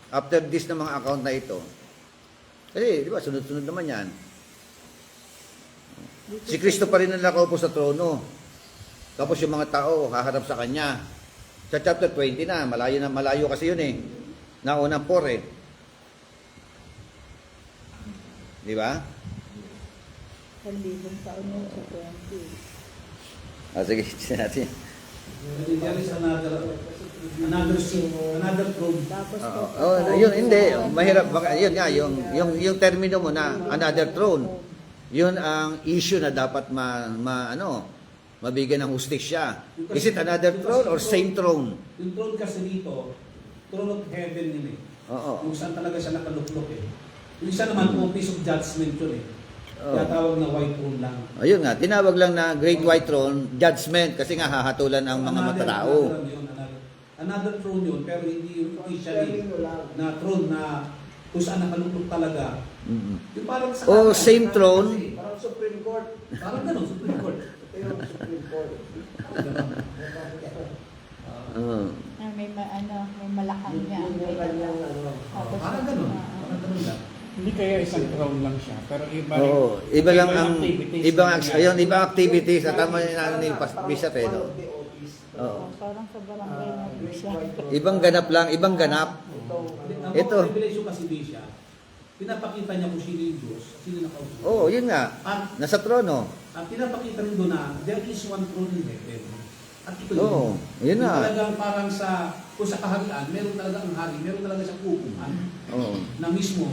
after this ng mga account na ito, kasi di ba, sunod-sunod naman yan. Si Kristo pa rin ang nakaupo sa trono. Tapos yung mga tao, haharap sa Kanya. Sa chapter 20 na, malayo kasi yun eh. Naunang 4 eh. Di ba? 1,000 taon yun sa 20. Sige, natin. There is another throne. Tapos Yun, hindi. Mahirap. Yun nga, yung termino mo na another throne. Yun ang issue na dapat mabigyan ng hustisya. Is it another throne or same throne? Yung throne kasi dito, throne of heaven yun eh. Oo. Kung saan talaga siya nakaluklok eh. Yung isa naman, office of judgment yun eh. Kaya tawag na white throne lang. Ayun nga, tinawag lang na Great White Throne, judgment, kasi nga hahatulan ang mga Another- matatao. another yun, another. Another throne yun, pero hindi yung officially Termino lang. na throne na kung saan nakalulog talaga. Mm-mm. Yung parang sa Oh, kanan, same kanan throne. kasi. Parang Supreme Court. Parang ganun, Supreme Court. Ito yung Supreme Court. Ganun. Ah. May malakang niya. Yun yung kanyang ano. Tapos, Parang ganun. Parang ganun lang. Hindi kaya isang throne lang siya, pero iba Oo, iba lang ang activities ibang na ayun, ginagawa. ibang activities sa tama yung ano ni Parang Bishop eh, one no? of the office. Oo. Parang sa barangay na Great siya. White Throne. Ibang ganap lang, ibang ganap. Itong Ang Ito. mga revelation kasi Bisha, pinapakita niya kung sino yung Diyos, sino yung nakausap. Oo, yun nga. At, Nasa trono. at pinapakita rin doon na there is one throne in heaven. At ito Oo, yun Yung na. talagang parang kung sa kaharian, meron talaga ang hari, meron talaga siyang upuan Oo. na mismo,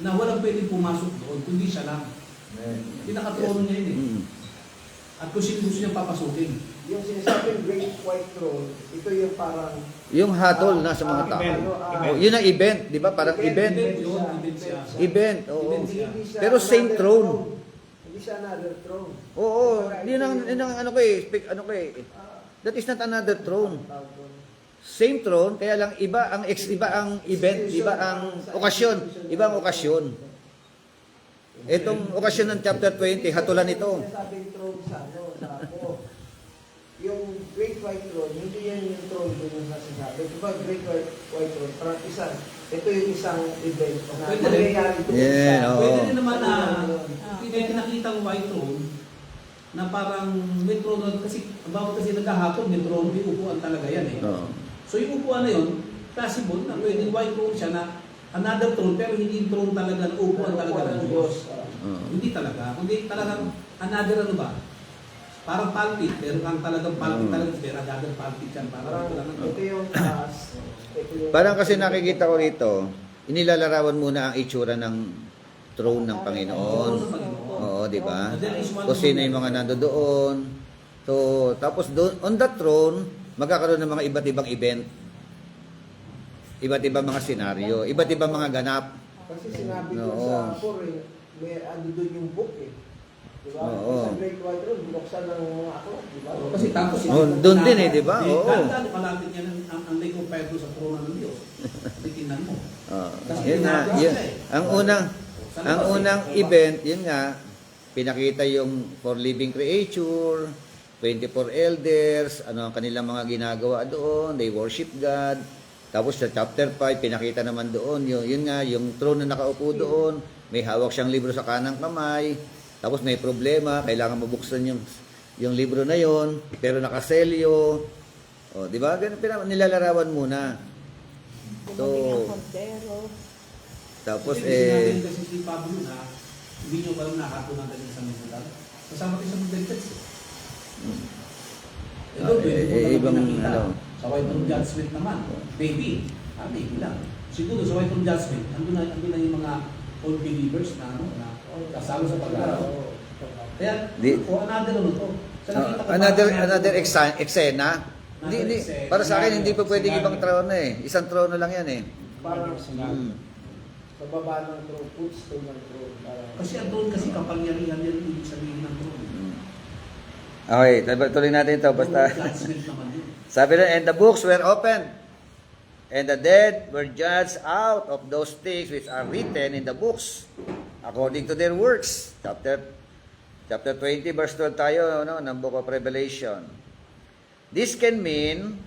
na walang pwedeng pumasok doon, kundi siya lang. Pinakatrono niya yun eh. Mm. At kung sino gusto niya papasukin. yung sinasabing Great White Throne, ito yung parang Yung hatol na sa mga tao. Event. Oh, yun ang event, di ba? Parang event. Event yun, event siya. Event, oo. Event siya. Hindi siya Pero same another throne. Hindi siya another throne. Oo, yun ang ano ko eh, ano ko eh. That is not another throne. Same throne, kaya lang iba ang event, iba ang okasyon, iba ang okasyon. Itong okasyon ng chapter 20, hatulan ito. Sinasabing throne sa ano, sa ako. Yung Great White Throne, hindi yan yung throne doon yung nasasabi. Diba Great White Throne, parang ito yung isang event na Pwede rin. mangyayari doon Yeah, sa... oo. Pwede rin naman na Ah. may pinakitang white throne na parang may throne kasi bawat kasi naghahapon may throne, may upuan talaga yan eh. Oo. So yung upuan na yun, possible na pwedeng white throne siya na another throne pero hindi yung throne talaga na upuan talaga ng Diyos. Oo. Hindi talaga. Kundi talagang another ano ba? Parang pulpit, pero ang talagang pulpit talaga, pero another pulpit yan. Parang Parang ito lang ito yung taas. Ito yung... Parang kasi nakikita ko rito, inilalarawan muna ang itsura ng throne ng Panginoon. Oo, di ba? Kung sino yung mga nandoon. So, tapos doon, on that throne, magkakaroon ng mga iba't ibang event. Iba't ibang mga senaryo, iba't ibang mga ganap. Kasi sinabi ko Oo. sa Korea, may ano doon yung book eh. Diba? Oo. Sa Great White Throne, binuksan ng mga aklat, diba? Kasi tapos Doon din eh, di ba? Oo. Dahil malapit yan ang lake of fire doon sa trono ng Diyos. Titingnan mo. Yun nga, yun. Ang unang event, yun nga, pinakita yung for living creature, 24 elders, ano ang kanilang mga ginagawa doon, they worship God. Tapos sa chapter 5, pinakita naman doon, yun nga, yung throne na nakaupo doon, may hawak siyang libro sa kanang kamay, tapos may problema, kailangan mabuksan yung libro na yon, pero nakaselyo. O, di ba? Ganun nilalarawan muna. Dumating ang kordero. Tapos Kasi si Pablo na, hindi nyo ba nakato ng ganyan sa mental? Kasama kayo sa mga text eh. Ito, ibang pinakita. ano. Sa White Throne Judgment naman, maybe, maybe lang. Siguro sa White Throne Judgment, andun na yung mga old believers na ano, na kasalo sa pag-aaral. Kaya, another ano to. Sa nakita ko, Another eksena. Hindi, eksena. para sa akin, hindi pa pwedeng ibang trono eh. Isang trono lang yan eh. Parang Hmm. sa baba ng throne, footstool ng throne. Parang, Kasi ang throne kasi kapangyarihan yan, ibig sabihin ng throne. Okay, tuloy natin ito. Basta, Judgment naman yun. sabi na, and the books were opened, and the dead were judged out of those things which are written in the books, according to their works. Chapter 20, verse 12 tayo, no, ng Book of Revelation. This can mean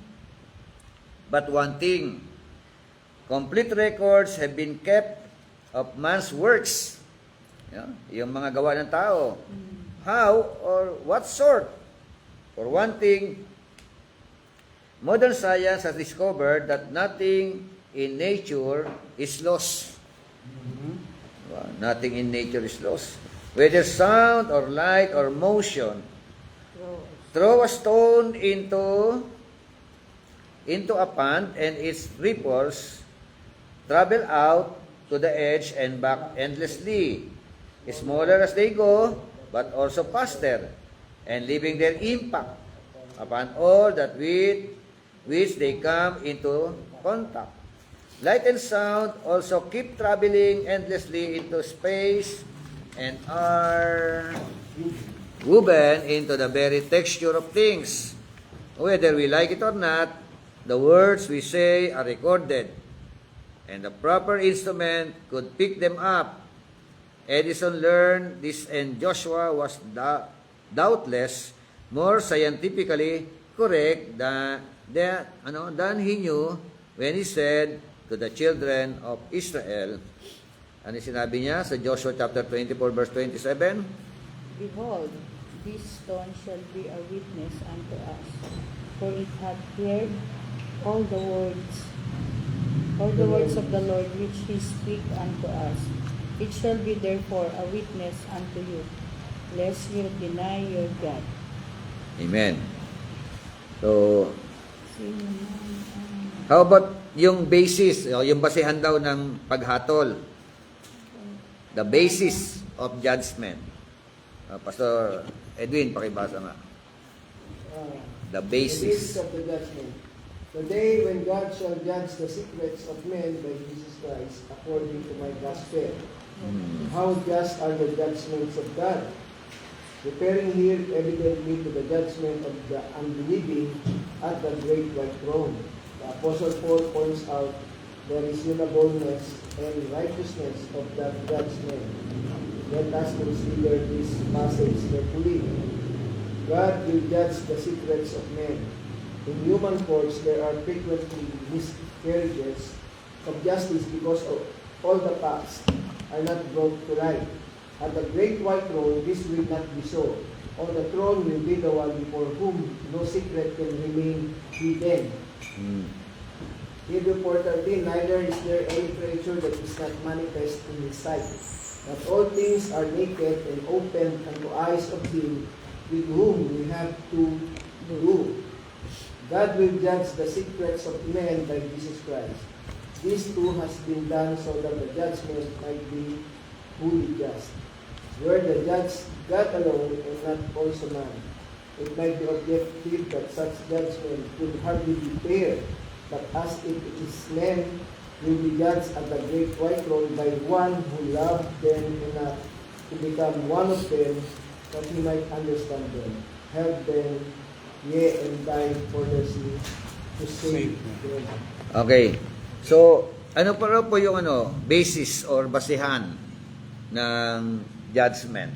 but one thing. Complete records have been kept of man's works. Yung mga gawa ng tao. How or what sort? For one thing, modern science has discovered that nothing in nature is lost. Nothing in nature is lost. Whether sound or light or motion. Throw a stone into a pond and its ripples travel out to the edge and back endlessly, smaller as they go, but also faster, and leaving their impact upon all that with which they come into contact. Light and sound also keep traveling endlessly into space and are woven into the very texture of things. Whether we like it or not, the words we say are recorded, and the proper instrument could pick them up. Edison learned this, and Joshua was doubtless more scientifically correct than he knew when he said to the children of Israel. Ano sinabi niya sa Joshua chapter 24 verse 27? Behold, this stone shall be a witness unto us, for it hath heard all the words of the Lord which he speak unto us. It shall be therefore a witness unto you, lest you deny your God. Amen. So, how about yung basis, o yung basihan daw ng paghatol? The basis of judgment. Pastor Edwin, pakibasa nga. The The basis basis. of the judgment. The day when God shall judge the secrets of men by Jesus Christ according to my gospel. How just are the judgments of God? Referring here evidently to the judgment of the unbelieving at the great white throne. The Apostle Paul points out the reasonableness and righteousness of that judgment. Let us consider this passage carefully. God will judge the secrets of men. In human courts, there are frequently miscarriages of justice because of all the facts are not brought to light. At the great white throne, this will not be so. On the throne will be the one before whom no secret can remain hidden. Hebrew 4:13, neither is there any creature that is not manifest in his sight. That all things are naked and open unto eyes of him with whom we have to do. God will judge the secrets of men by Jesus Christ. This too has been done so that the judgment might be fully just. Where the judge God alone and not also man, it might be objective that such judgment could hardly be fair, but as it is men will be judged at the great white throne by one who loved them enough to become one of them, that he might understand them, help them, yea, and die for their sins, to save them. Okay. So, ano pa raw po yung basis or basihan ng judgment?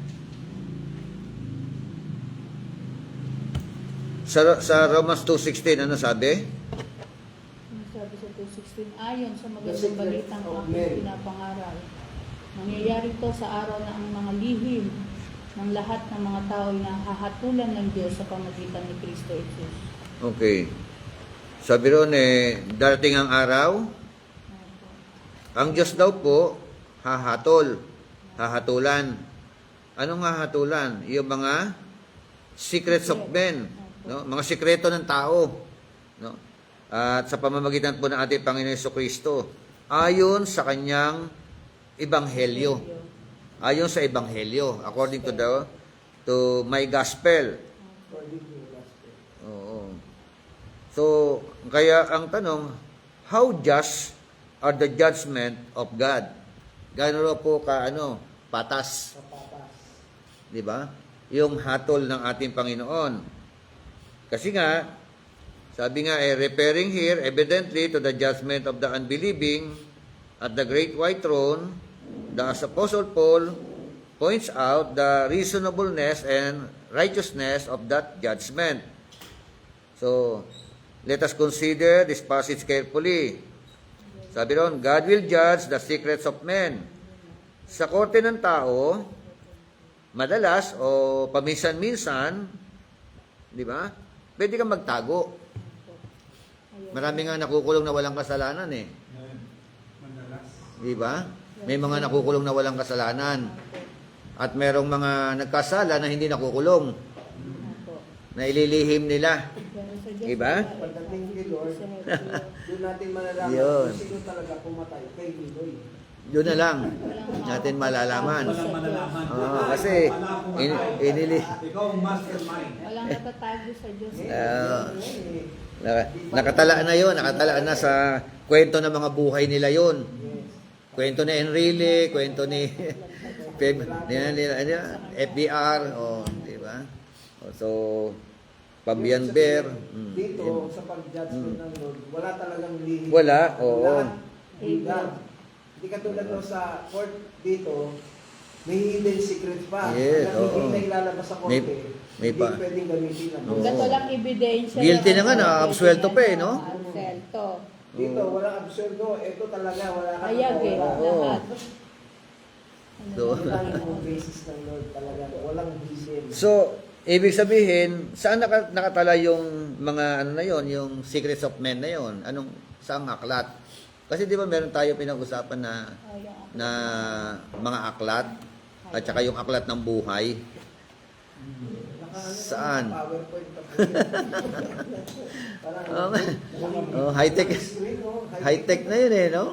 Sa Romans 2:16, ano sabi? Ano sabi sa 2:16? Ayon sa The magandang secret balitang of aking men. pinapangaral. Mangyayari to sa araw na ang mga lihim ng lahat ng mga tao ay nahahatulan ng Diyos sa pamagitan ni Kristo Jesus. Okay. Sabi ron darating ang araw, ang Diyos daw po hahatulan. Anong hahatulan? Yung mga secrets of men, no? Mga sikreto ng tao, no? At sa pamamagitan po ng ating Panginoon Jesucristo, ayon sa kanyang ebanghelyo. Ayon sa ebanghelyo, according to my gospel. According to the gospel. Oo. So, kaya ang tanong, how just are the judgment of God? Gano'n raw po patas, Kapatas. 'di ba? Yung hatol ng ating Panginoon. Kasi nga, sabi nga referring here evidently to the judgment of the unbelieving at the great white throne, the Apostle Paul points out the reasonableness and righteousness of that judgment. So, let us consider this passage carefully. Sabi ron, God will judge the secrets of men. Sa korte ng tao, madalas o paminsan-minsan, di ba? Pwede kang magtago. Marami nga nakukulong na walang kasalanan eh. Madalas. Di ba? May mga nakukulong na walang kasalanan. At merong mga nagkasala na hindi nakukulong. Na ililihim nila. Diba? Pagdating kay Lord, doon natin malalaman Yun. kung sino talaga pumatay kay Niloy. Yun na lang. Natin malalaman. Walang malalaman. Kasi, Ikaw ang mastermind. Walang natatago sa Diyos. Nakatala na yun. Nakatala na sa kwento ng mga buhay nila yun. Kwento ni Enrile, kwento ni FBR, di ba? So, Pabianber. Dito, sa pag-judgment ng Lord, wala talagang lihim. Wala, oo. Lahat, hanggang. Hindi katulad doon sa court dito, may hidden secret pa. Yes, Hanggang oo. hindi na ilalabas sa korte, May hindi pa. pwedeng gamitin ang Oo. Hanggat walang ebidensya. Guilty na nga, yan, absuelto pa eh, no? Absuelto. Dito, walang absurdo. Ito talaga, wala ka Ayag eh, Oo. lahat. So, Ang yung basis ng Lord talaga. Walang hidden. So, ibig sabihin, saan nakatala yung mga ano na yon, yung secrets of men na yon? Anong saang aklat? Kasi di ba meron tayo pinag-usapan na mga aklat at saka yung aklat ng buhay. Saan? PowerPoint pa po. Parang, Oh, high-tech. screen, no? High-tech na yun eh, no?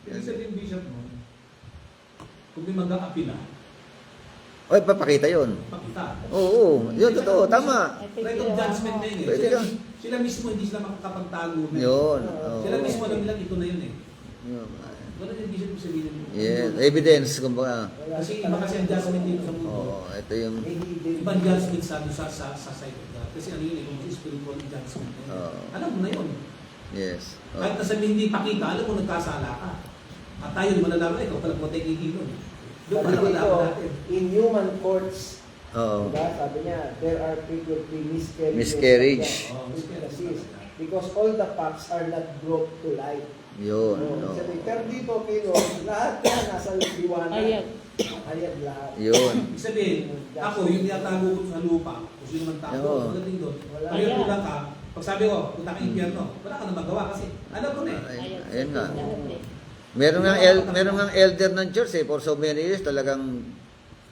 Ibig sabihin, Bishop, no? Kung may mag-aapila, Oy, papakita yun. pakita. Oo, yun, totoo, tama. Right of judgment na yun eh. Pwede Sila, ka. sila mismo hindi sila makakapagtago na. Yun. oo. Sila mismo alam nila ito na yun eh. Yun. Ganun yung Bishop sabihin. Yes, evidence, kumbaga. Kasi iba kasi ang judgment dito sa mundo. Oo, ito yung... May hidden. Ibang judgment sa side of God. Kasi ano yun eh, kung spiritual judgment na yun. Oo. Alam mo na yun. Yes. Oo. Kahit na sabihin hindi pakita, alam mo nagkasala ka. At tayo di malalaman, ikaw pala po tayo nun. Doon Sabi pala dito, malaman natin. in human courts, Oo. diba, sabi niya, there are frequently miscarriages. Miscarriage. Oo, Miscarriages. Because all the facts are not brought to light. Yun. Oo, oo. sabi, pero dito, Kino, lahat yan nasa liwanag. Ayag. Ayag lahat. Yun. Ibig sabihin, ako yung tinatago ko sa lupa, kung sino man tao, Oo. pagdating doon, Wala. pag kulang ka, pag sabi ko, punta ka impyerno, wala ka na magawa kasi alam ko na eh. Ay, Ayag. ayun nga. Lahat eh. Meron nga elder ng church eh, for so many years, talagang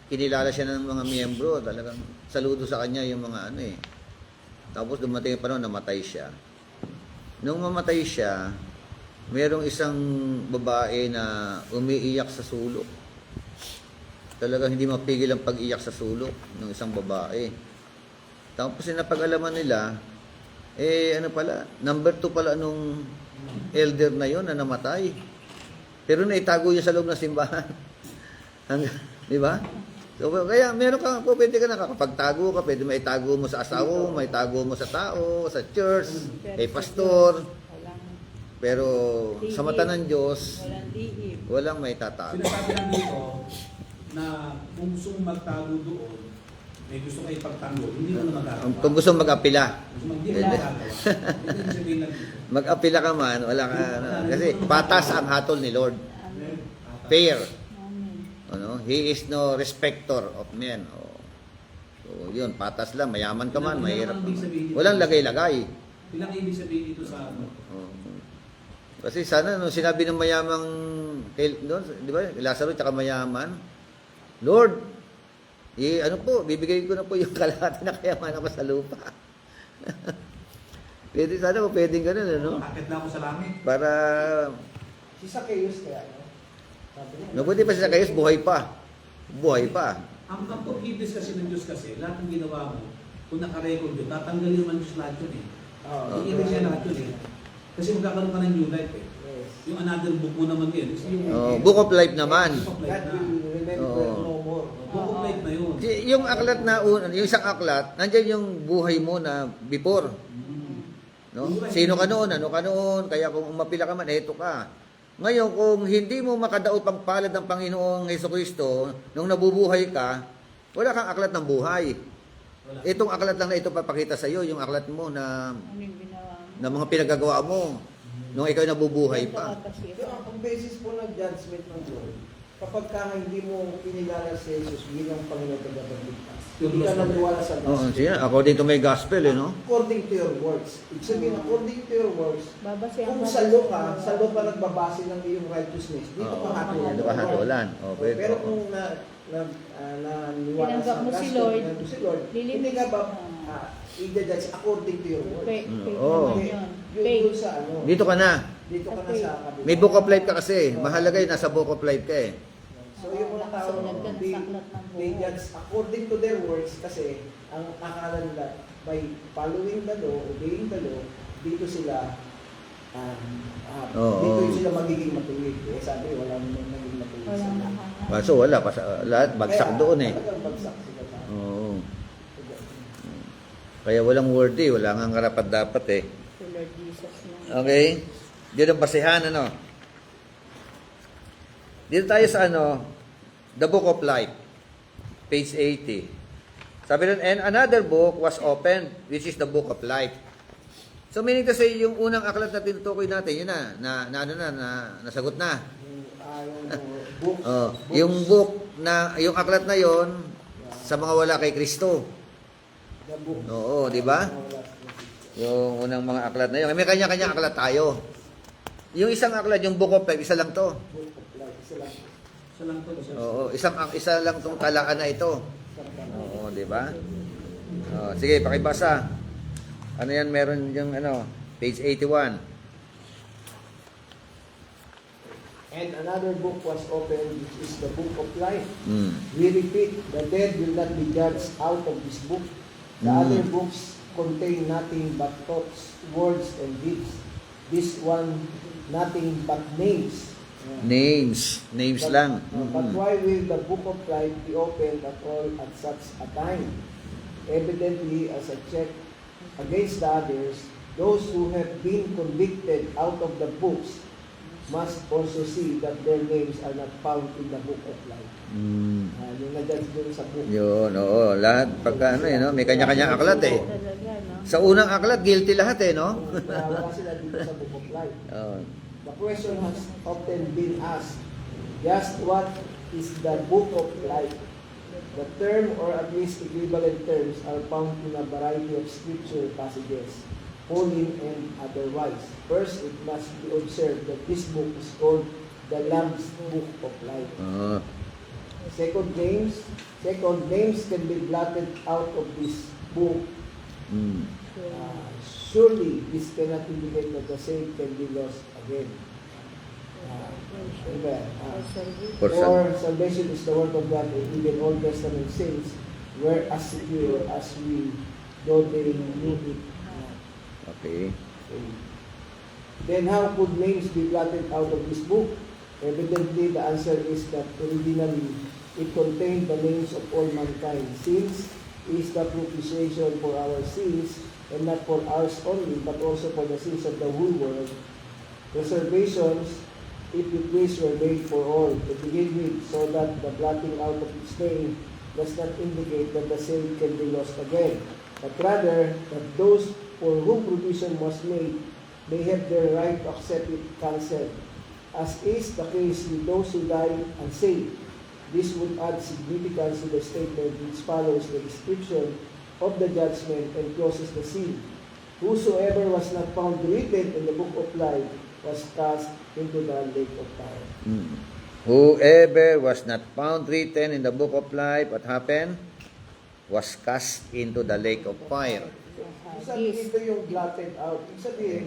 kinilala siya ng mga miyembro, talagang saludo sa kanya yung mga ano eh. Tapos dumating yung panahon, namatay siya. Nung mamatay siya, merong isang babae na umiiyak sa sulok. Talagang hindi mapigil ang pag-iyak sa sulok ng isang babae. Tapos napag-alaman nila, ano pala, number 2 pala nung elder na yon na namatay. Pero naitago niya sa loob ng simbahan. Di ba? So, kaya meron ka, pwede ka nakakapagtago ka, pwede maitago mo sa asawa mo, maitago mo sa tao, sa church, kay pastor. Walang Pero sa mata ng Diyos, walang diib. walang may tatago. Sinasabi lang dito na kung gusto mong magtago doon, may gusto kayo pagtanggol, hindi mo na magagawa. Kung gusto mag-apila, Gusto hindi mo magagawa. Hindi yung sabihin lang dito. mag-apila ka man, wala ka, kasi patas ang hatol ni Lord. Amen. Fair. Amen. Ano? He is no respecter of men. So, yun, patas lang, mayaman ka man, mahirap ka man. Walang lagay-lagay. Ilang ibig sabihin dito sa ano? Oo. Kasi sana nung sinabi ng mayamang doon, di ba? Lazaro tsaka mayaman, Lord, ano po, bibigay ko na po yung kalahati na kayamanan ko sa lupa. Pwede sana po, pwedeng ganun, ano? Akit na ako sa langit. Para, Si Zacchaeus kaya, no? Sabi niya, nabuti pa siya kayo, buhay pa. Buhay pa. Ang forgiveness kasi ng Diyos kasi, lahat ng ginawa mo, kung nakarecord yun, tatanggalin naman Diyos lahat yun eh. Oo. Iibig siya lahat yun eh. Kasi magkakaroon ka ng new life eh. Yes. Yung another book mo naman yun. Kasi yung Book of Life naman. Book of God life na. will remember Oo. no more. Book of life na yun. Yung aklat na, yung isang aklat, nandiyan yung buhay mo na before. No? Sino ka noon? Ano ka noon? Kaya kung umapila ka man, eto ka. Ngayon, kung hindi mo makadaot ang palad ng Panginoong Hesukristo, nung nabubuhay ka, wala kang aklat ng buhay. Wala. Itong aklat lang na ito papakita sa iyo, yung aklat mo na Ano yung ginawa mo? na mga pinagagawa mo nung ikaw nabubuhay pa. Pero ang basis po ng judgment ng Lord, kapag ka hindi mo kinilala si Jesus bilang Panginoon at Tagapagligtas, hindi ka naniwala sa Oo, gospel. siya, according to my gospel, no? According to your works. Ibig sabihin, according to your works, Babasihan kung mo salo ka nagbabase ng iyong righteousness, dito Oo. ka hatulan. Dito ka hatulan. Oo, pwede. Pero kung naniwala Tinanggap sa mo si gospel, Lord, tinanggap mo si Lord, lilimit hindi ka ba ka. i-judge according to your works? Fake. Fake Oo. naman yun. Yung Fake. dun sa ano, Dito ka na. dito ka na sa kabila. May book of life ka kasi. Mahalaga yun, nasa book of life ka eh. So yung mga tao, Nakasunod ka na they, sa aklat ng they buhay. judge according to their works kasi ang akala nila by following the law, obeying the law, dito sila Oo. dito sila magiging matuwid. Eh sabi, wala namang naging matuwid Walang sila. nakaka. Kaso wala, lahat bagsak Kaya, doon eh. Talagang bagsak sila sa Oo. Kaya walang worthy, wala nga karapat dapat eh. Si Lord Jesus na. Okay? Dito ang basehan, ano? Dito tayo sa The Book of Life, page 80. Sabi nun, and another book was opened, which is the Book of Life. So meaning to say, yung unang aklat na tinutukoy natin, yun nasagot na. Book. Yung aklat na yon sa mga wala kay Kristo. The book. Oo, di ba? Yung unang mga aklat na yun. May kanya-kanya aklat tayo. Yung isang aklat, yung Book of Life, isa lang to. Book of life. Isa lang. Isa lang to. Oo, isa lang tong talaan na ito. Oo, di ba? Sige, pakibasa. Ano yan, meron yung page 81. And another book was opened, which is the book of life. Mm. We repeat, the dead will not be judged out of this book. The other books contain nothing but thoughts, words, and deeds. This one, nothing but names. Names lang. But why will the book of life be opened at all at such a time? Evidently, as a check against the others, those who have been convicted out of the books must also see that their names are not found in the book of life. Yung na-judge doon sa book. Yun, oo. Lahat, pagka may kanya-kanya aklat eh. Talaga, no? Sa unang aklat, guilty lahat eh, no? Wala sila dito sa book of life. Oo. The question has often been asked, just what is the book of life? The term, or at least equivalent terms, are found in a variety of scripture passages, holy and otherwise. First, it must be observed that this book is called the Lamb's Book of Life. Oo. Second, names can be blotted out of this book. Mm. Surely, this cannot indicate that the saved can be lost again. For Or salvation is the word of God, and even Old Testament saints were as secure as we, though they knew it. Okay. Then how could names be blotted out of this book? Evidently, the answer is that originally it contained the names of all mankind, since it is the propitiation for our sins, and not for ours only, but also for the sins of the whole world. Reservations, if you please, were made for all to begin with, so that the blotting out of its name does not indicate that the saved can be lost again, but rather that those for whom provision was made may have their right to accept it cancelled, as is the case with those who die unsaved. This would add significance to the statement which follows the description of the judgment and closes the seal. Whosoever was not found written in the book of life was cast into the lake of fire. Whoever was not found written in the book of life, what happened? Was cast into the lake of fire. Ibig sabihin, ito yung blotted out. Ibig sabihin,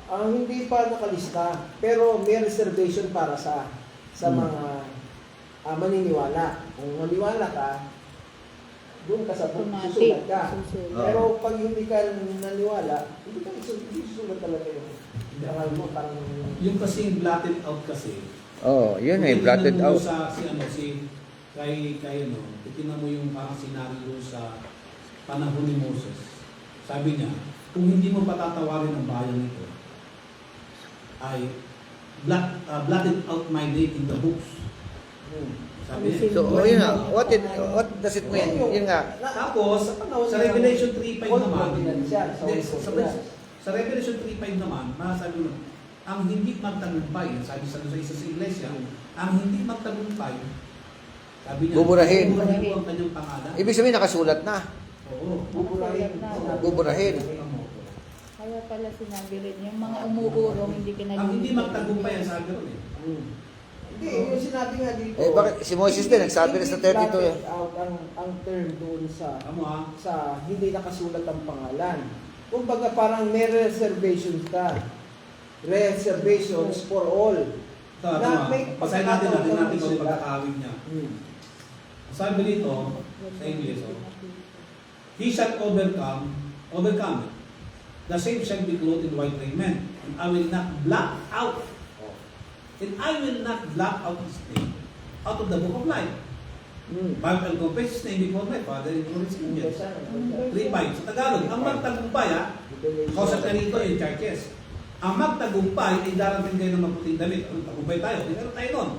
hindi pa nakalista, pero may reservation para sa mga maniniwala. Kung maniwala ka, doon ka sa book, susulat ka. Pero pag hindi ka naniwala, hindi susulat talaga yung dangal mo. Yung kasi blotted out kasi. Oh, yun eh, blotted out. Tingnan mo yung parang scenario sa panahon ni Moses. Sabi niya, kung hindi mo patatawarin ang bayan nito, I blotted out my name in the books. Sabi niya. So, yun nga. What does it mean? Yun nga. Tapos, sa Revelation 3:5 naman, sa Revelation 3:5 naman, masasabi mo, ang hindi magtagumpay, sabi sa isa sa iglesia, ang hindi magtagumpay, sabi niya, Buburahin. buburahin mo ang kanyang pangalan. Ibig sabihin, nakasulat na. Oo. Buburahin. Kaya pala sinabi rin, yung mga umuurong hindi kinalimutan. Ang hindi magtagumpay ang sabi ron eh. Hindi, yung sinabi nga dito. Eh, bakit? Si Moses din, nagsabi rin sa 32 eh. Out ang term doon sa Amo ha? sa hindi nakasulat ang pangalan. Kumbaga parang may reservations ka. Reservations for all. Ito, pasahin natin kung yung pagkakawin niya. Sabi dito, sa English, he shall overcome it. The same shall be clothed in white raiment, and I will not blot out his name out of the book of life. Bible and confess his name before my Father and before his angels. 3:5 sa Tagalog. Ang magtagumpay, kausap na rito yung churches. Ang magtagumpay ay darating kayo ng maputing damit. Ang tagumpay tayo, meron tayo nun.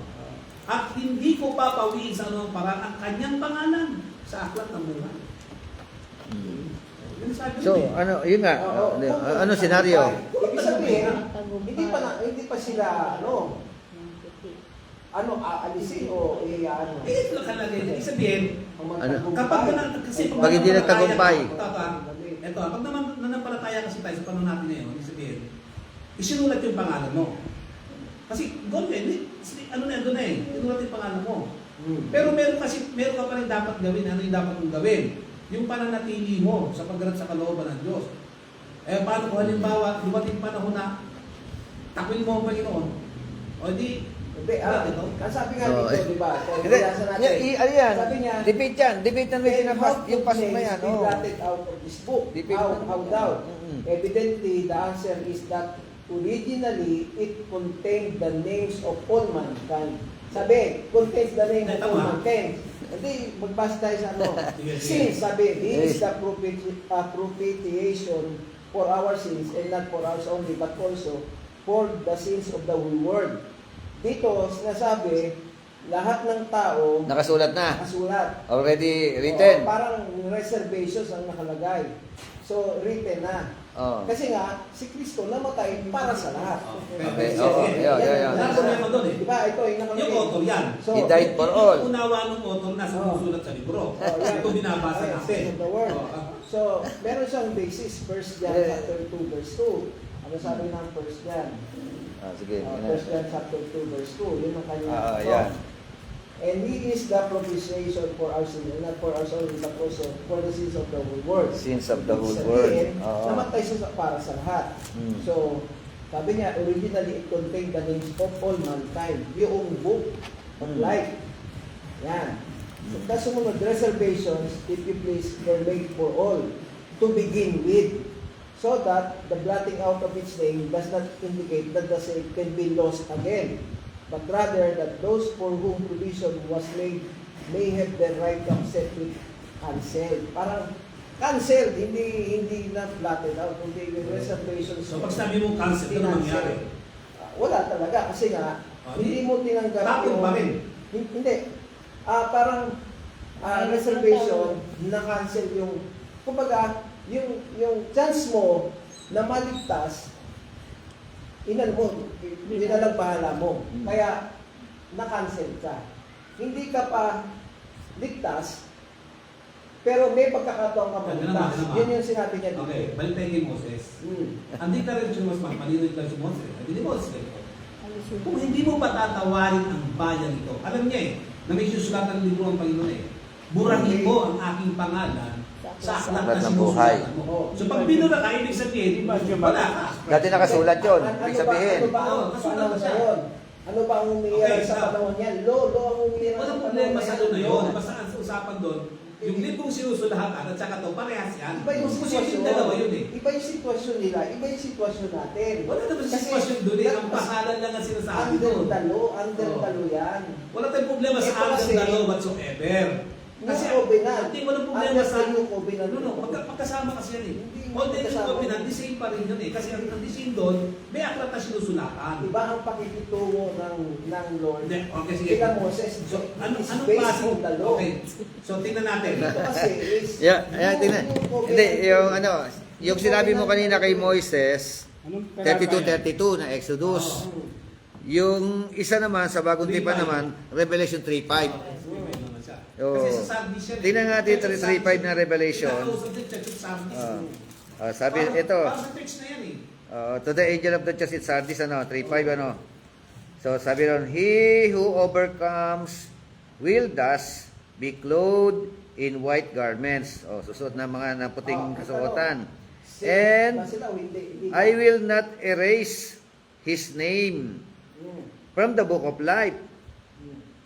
At hindi ko papawiin sa anong paraan ang kanyang pangalan sa aklat ng buhay. Yun sabi So, nun eh. ano, yun nga. Ano senaryo? Ibig sabihin, hindi pa sila, aalisin o ano. Ito lang kalagay. Ibig sabihin, Ano? kapag kasi Pag hindi nagtagumpay. Ito, pag naman nanampalataya kasi tayo sa panahon natin ngayon, ibig sabihin, isinulat yung pangalan mo. Kasi God ano na doon eh, isinulat yung pangalan mo. Pero meron ka pa rin dapat gawin, ano yung dapat mong gawin? Yung pananatili mo sa pagganap sa kalooban ng Diyos. Eh paano kung halimbawa, dumating panahon na takwil mo ang Panginoon, o di, Hindi, sabi nga Oh, dito, di ba? Hindi, Kaya natin. ano yan? Sabi niya, Debate yan. Debate na may sinabas. Yung pasok na yan. Be blotted out of this book. Debate How na- daw? Mm-mm. Evidently, the answer is that originally, it contained the names of all mankind. Sabi, contains the name of all mankind. Hindi, magbasa tayo sa ano. Since, sabi, he is the propitiation for our sins, and not for ours only, but also for the sins of the whole world. Dito, sinasabi, lahat ng tao Nakasulat na. nakasulat. Already written. Parang reservations ang nakalagay. So, written na. Oh. Kasi nga, si Kristo namatay para sa lahat. Okay, oo, yeah. Nasa meron doon eh. Diba? Ito yung nakalagay. Yung author yan. So, He died for all. Yung unawa ng author na sumusulat sa libro. yan. Ito binabasa Yes, natin. of the word. Oh, So, meron siyang basis. 1 John chapter 2 verse 2. Ano sabi ng 1 John? Sige. 1 John chapter 2 verse 2. Yun ang kanyang Yan. And He is the propitiation for our sins, and not for our only, but also for the sins of the whole world. Sins of the whole Sabihin, world. Oo. namatay siya para sa lahat. Hmm. So, sabi niya, originally it contained the names of all mankind. Yung book of life. Yan. So, that's sumunod, reservations, if you please, were made for all to begin with. So that the blotting out of its name does not indicate that the same can be lost again, but rather that those for whom provision was made may have the right to accept it cancelled. Parang cancelled, hindi na blotted out, kundi with reservations. So pag sabi mo cancel, ano mangyari? Wala talaga, kasi nga, hindi mo tinanggap Tapos pa rin. Hindi. Parang reservation na cancel yung, kumbaga, yung chance mo na maligtas, bahala mo. Kaya, na-cancel ka. Hindi ka pa ligtas, pero may pagkakataon ka maligtas. Yun yung sinabi niya dito. Okay, balik tayo kay Moses. Hindi ka rin siya mas magpalinig lang si Moses. Hindi ni Moses ganito. Kung hindi mo patatawarin ang bayan ito, alam niya na may susulatan ng libro ang Panginoon burahin mo ang aking pangalan sa aklat na sinusulatan mo. So pag binura ka, ibig sabihin, wala ka. Dati nakasulat yun. Ibig sabihin. Ano ba ang umiiral sa panahon niyan? Lo ang umiiral Walang problema sa doon na yun. Basta ang usapan doon, yung librong sinusulatan at saka ito, parehas yan. Iba yung sitwasyon. Dalawa yun eh. Iba yung sitwasyon nila, iba yung sitwasyon natin. Wala naman sitwasyon doon eh. Ang pahalan lang ang sinasabi doon. Under talo yan. Wala tayong problema sa under the law whatsoever. Kasi covenant. hindi walang problema sa covenant. magkasama kasi yan eh. Hindi All the magkasama. covenant, the same pa rin yun eh. Kasi ang design doon, may aklat na sinusulatan. Iba ang pakikitungo ng Lord. Hindi, okay, sige. Kila Moses, So, anong based klase? on the law. Okay. So, tingnan natin. Ito kasi is... Tingnan. Hindi, yung sinabi mo kanina kay Moises, 32-32 na Exodus. Yung isa naman, sa bagong tipan naman, Revelation 3:5. Kasi sa Sardis yan eh. Tingnan natin 3:5 na Revelation. Pinakausap din Church of Sardis. Sabi, ito, Parang sa text na yan eh. to the angel of the church in Sardis, 3:5, So, sabi ron, he who overcomes will thus be clothed in white garments. Susuot na mga naputing kasuotan. And I will not erase his name from the book of life.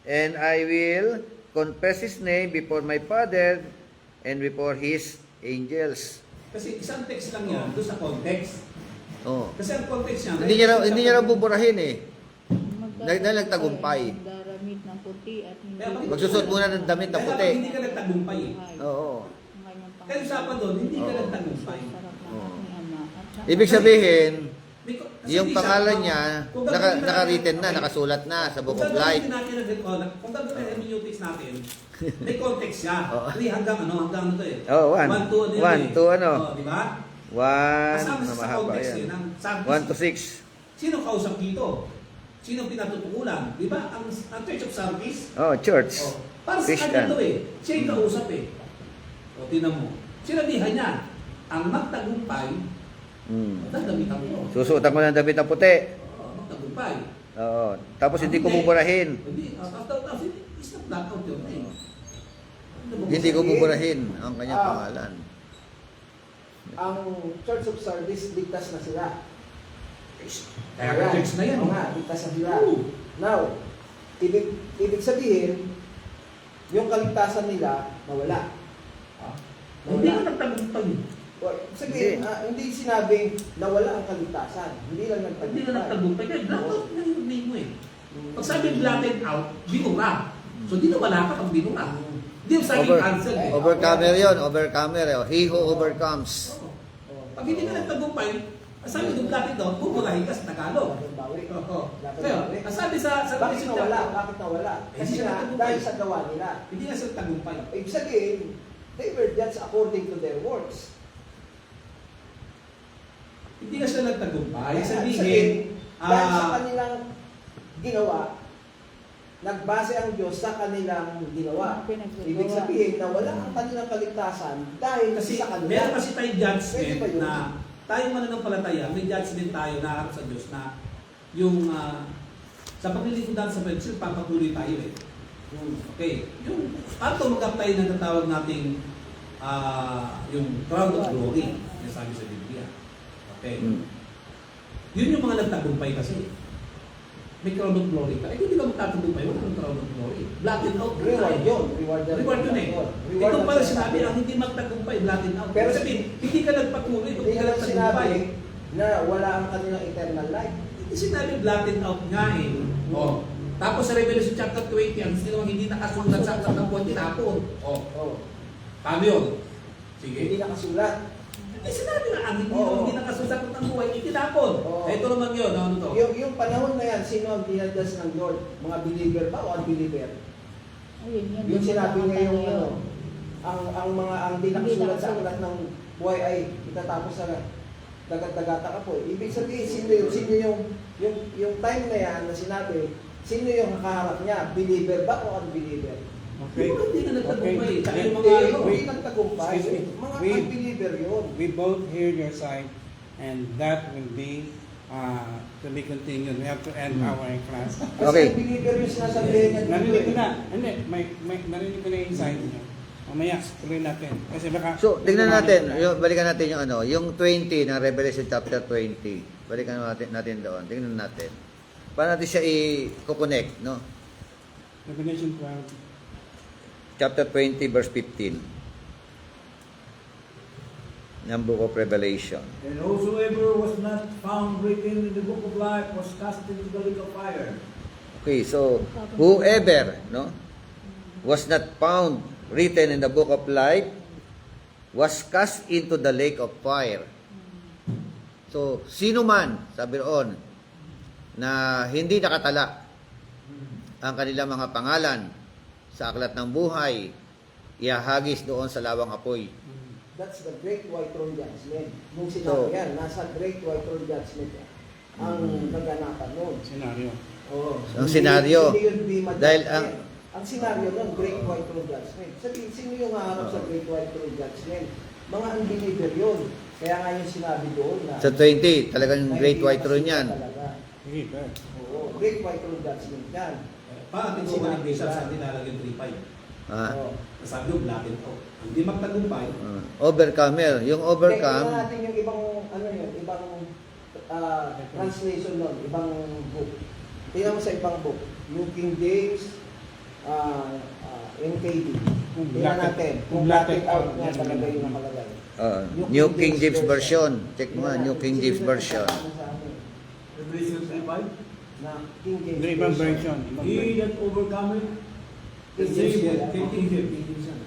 And I will confess his name before my Father and before his angels. Kasi isang text lang yan, doon sa context. Kasi ang context niya, Hindi niya raw buburahin eh. Dahil nagtagumpay. Daramit ng puti at Kaya bakit- Magsusuot muna ng damit na Kaya puti. dapat hindi ka nagtagumpay eh. Oo. Kaya usapan doon, hindi ka Oo. nagtagumpay. Ibig sabihin, Kasi yung hindi siya- pangalan niya, kung gagawin natin- naka-written na, nakasulat na sa Book of Life. Kung gagawin natin hermeneutics natin, may context siya. Oo. 3 hanggang ano to eh. Oh, 1. 1 to 1 to ano? Di ba? 1 Kasama na sa mahaba context yan. yun. Ang sabi, 1 to 6. sino kausap dito? Sino pinatutukulan? Di ba? Ang Church of Sardis, Oh, church. para sa Christian. kanya to eh. Siya yung kausap eh. O, tinan mo. Sinabihan niya, ang magtagumpay, gagamitan mo. Susuotan ko ng damit na puti. Magtagumpay. Oo. Tapos hindi ko buburahin. Hindi, tapos it's not black out yun eh. Hindi ko buburahin ang kanyang pangalan. Ang Church of Sardis, ligtas na sila. Kaya ka church na yan. Oo nga, ligtas na sila. Oo. Now, ibig sabihin, yung kaligtasan nila, nawala. Hindi ka nagtagumpay. Sabihin, hindi sinabing nawala ang kaligtasan. Hindi lang Hindi ka nagtagumpay. nagtagumpay. Kaya black out na yung name mo eh. Pag sabi blotted out, binura. So di na wala ka pag binura. Hindi yung sabi cancel eh. Overcomer yun, overcomer. He who overcomes. Pag hindi ka nagtagumpay, ang sabi ng blotted out, buburahin ka sa Tagalog. Bawi. Oo. Kaya, ang sabi sa Bakit nawala? Bakit nawala? Eh, Kasi hindi nga, nagtagumpay. dahil sa gawa nila. Hindi nga sila tagumpay. Ibig sabihin, they were judged according to their works. Hindi nga sila nagtagumpay. Kaya Sabihin, dahil sa kanilang ginawa, nagbase ang Diyos sa kanilang ginawa. Ibig sabihin na wala ang kanilang kaligtasan dahil kasi sa kanila. meron kasi tayong Pwede judgment ba yun? na tayong mananampalataya, may judgment tayo na harap sa Diyos na yung sa paglilingkudan sa friendship, papatuloy tayo eh. Okay. Yung paano mag-apply ng natawag nating yung crown of glory na sabi sa Biblia. Okay. Yun yung mga nagtagumpay kasi. May crown of glory ka. Eh, hindi ka magtatagumpay. Wala kang crown of glory. Blotted out. Reward yun. Reward yun eh. Ito pala sinabi, ang hindi magtagumpay, blotted out. Pero Pero sabihin, hindi ka nagpatuloy kung Hindi hindi ka naman sinabi nagtagumpay. na wala ang kanilang eternal life. Hindi sinabi blotted out nga eh. Oh. Tapos sa Revelation chapter 20, ang sino hindi nakasulat sa aklat ng buwan, tinapon. Oh. Oh. Paano yun? Sige. Hindi nakasulat. Eh, sinabi na ang Oo. hindi nakasulat ng buhay, itinapon. Oo. Eh, ito naman yun. Ano to? Yung panahon na yan, sino ang dinaldas ng Lord? Mga believer ba o unbeliever? Yung sinabi niya yung ano, ang di nakasulat sa aklat ng buhay ay itatapos sa dagat-dagata ka po. Ibig sabihin, sino yung time na yan na sinabi, sino yung nakaharap niya? Believer ba o unbeliever? Okay. Yung hindi na nagtagumpay. Tsaka yung Hindi, mga ano. hindi nagtagumpay. Excuse me. Mga We- unbeliever yun. We both hear your side, and that will be to be continued. We have to end our class. Kasi Okay. unbeliever yung sinasabihin niya. dito Narinig ko eh. na. Hindi, narinig ko na yung side niyo. Mamaya, tuloy natin. Kasi baka... So, tingnan natin, balikan natin yung ano, yung 20 ng Revelation chapter 20. Balikan natin doon. Tingnan natin. Paano natin siya i-connect, no? Revelation 12. Chapter 20 verse 15. Ng Book of Revelation. And whosoever was not found written in the book of life was cast into the lake of fire. Okay, so whoever, no, was not found written in the book of life was cast into the lake of fire. So, sino man, sabi roon, na hindi nakatala ang kanilang mga pangalan sa aklat ng buhay, ihahagis doon sa lawang apoy. That's the Great White Throne Judgment. Nung sinabi So, yan, nasa Great White Throne Judgment yan. Ang naganapan nun. Senaryo. Oo. Ang senaryo. Hindi yun Bema Dahil Judgment. Ang senaryo nun, Great White Throne Judgment. Sabihin, sino yung haharap sa Great White Throne Judgment? Mga unbeliever yun. Kaya nga yung sinabi doon na... Sa 20, talagang Great White Throne yan. Talaga. Sige, good. Oo, Great White Throne Judgment yan. Para ating kumanig Bishop sa nilalagyan 3.5. Ah, Oo. Sabi yung blotted out. Hindi magtagumpay. overcomer. Yung Tingnan overcome, natin yung ibang, ano yun, ibang translation nun, ibang book. Tingnan mo sa ibang book. Yung King James, NKD. Tingnan natin. Kung blotted out nga talaga yung nakalagay. New King James Version. Check mo nga, New King James Version. Revelation 3:5. Na King James Yung ibang version. Ibang He version. that overcometh The same,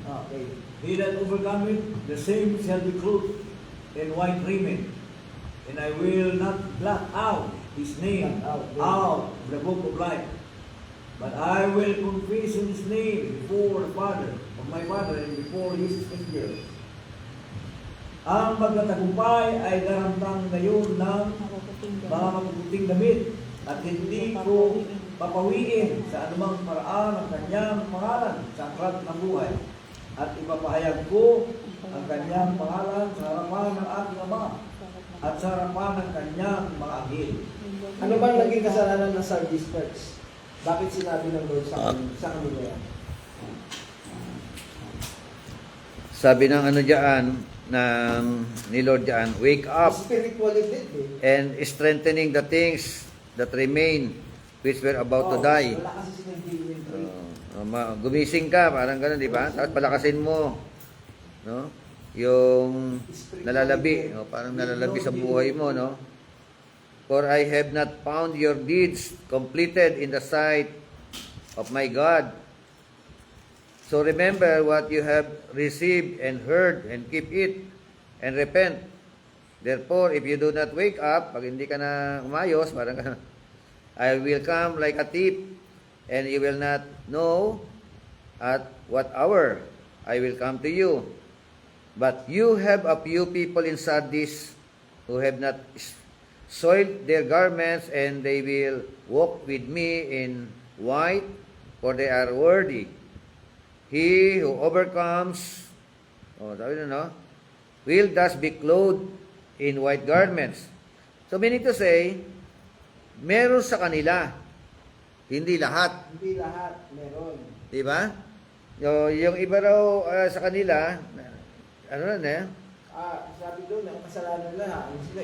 Okay. he that overcometh, the same shall be clothed in white raiment, and I will not blot out his name Blot out. out of the book of life. But I will confess in his name before the Father of my Father and before his angels. Ang pagkatagumpay ay daramdam ngayon ng mga mapuputing damit at hindi ko papawiin sa anumang paraan ang kanyang pangalan sa aklat ng buhay. At ipapahayag ko ang kanyang pangalan sa harapan ng aking Ama at sa harapan ng kanyang mga anghel. Ano bang naging kasalanan ng Sardis Church? Bakit sinabi ng Lord sa kanila yan? Sabi ng ano diyan, ng ni Lord diyan, wake up Spiritually dead eh. and strengthening the things that remain which were about to die. Wala kasi silang genuine faith. Gumising ka, parang gano'n, di ba? Tapos palakasin mo, no? Yung nalalabi, no? Parang nalalabi sa buhay mo, no? For I have not found your deeds completed in the sight of my God. So remember what you have received and heard, and keep it, and repent. Therefore, if you do not wake up, pag hindi ka na umayos, parang gano'n, I will come like a thief, and you will not know at what hour I will come to you. But you have a few people in Sardis who have not soiled their garments, and they will walk with me in white, for they are worthy. He who overcomes, will thus be clothed in white garments. So meaning to say, meron sa kanila, hindi lahat. Hindi lahat meron. Di ba? Yung iba raw sa kanila, ano na eh? Sabi doon, ang kasalanan nila, ang sila,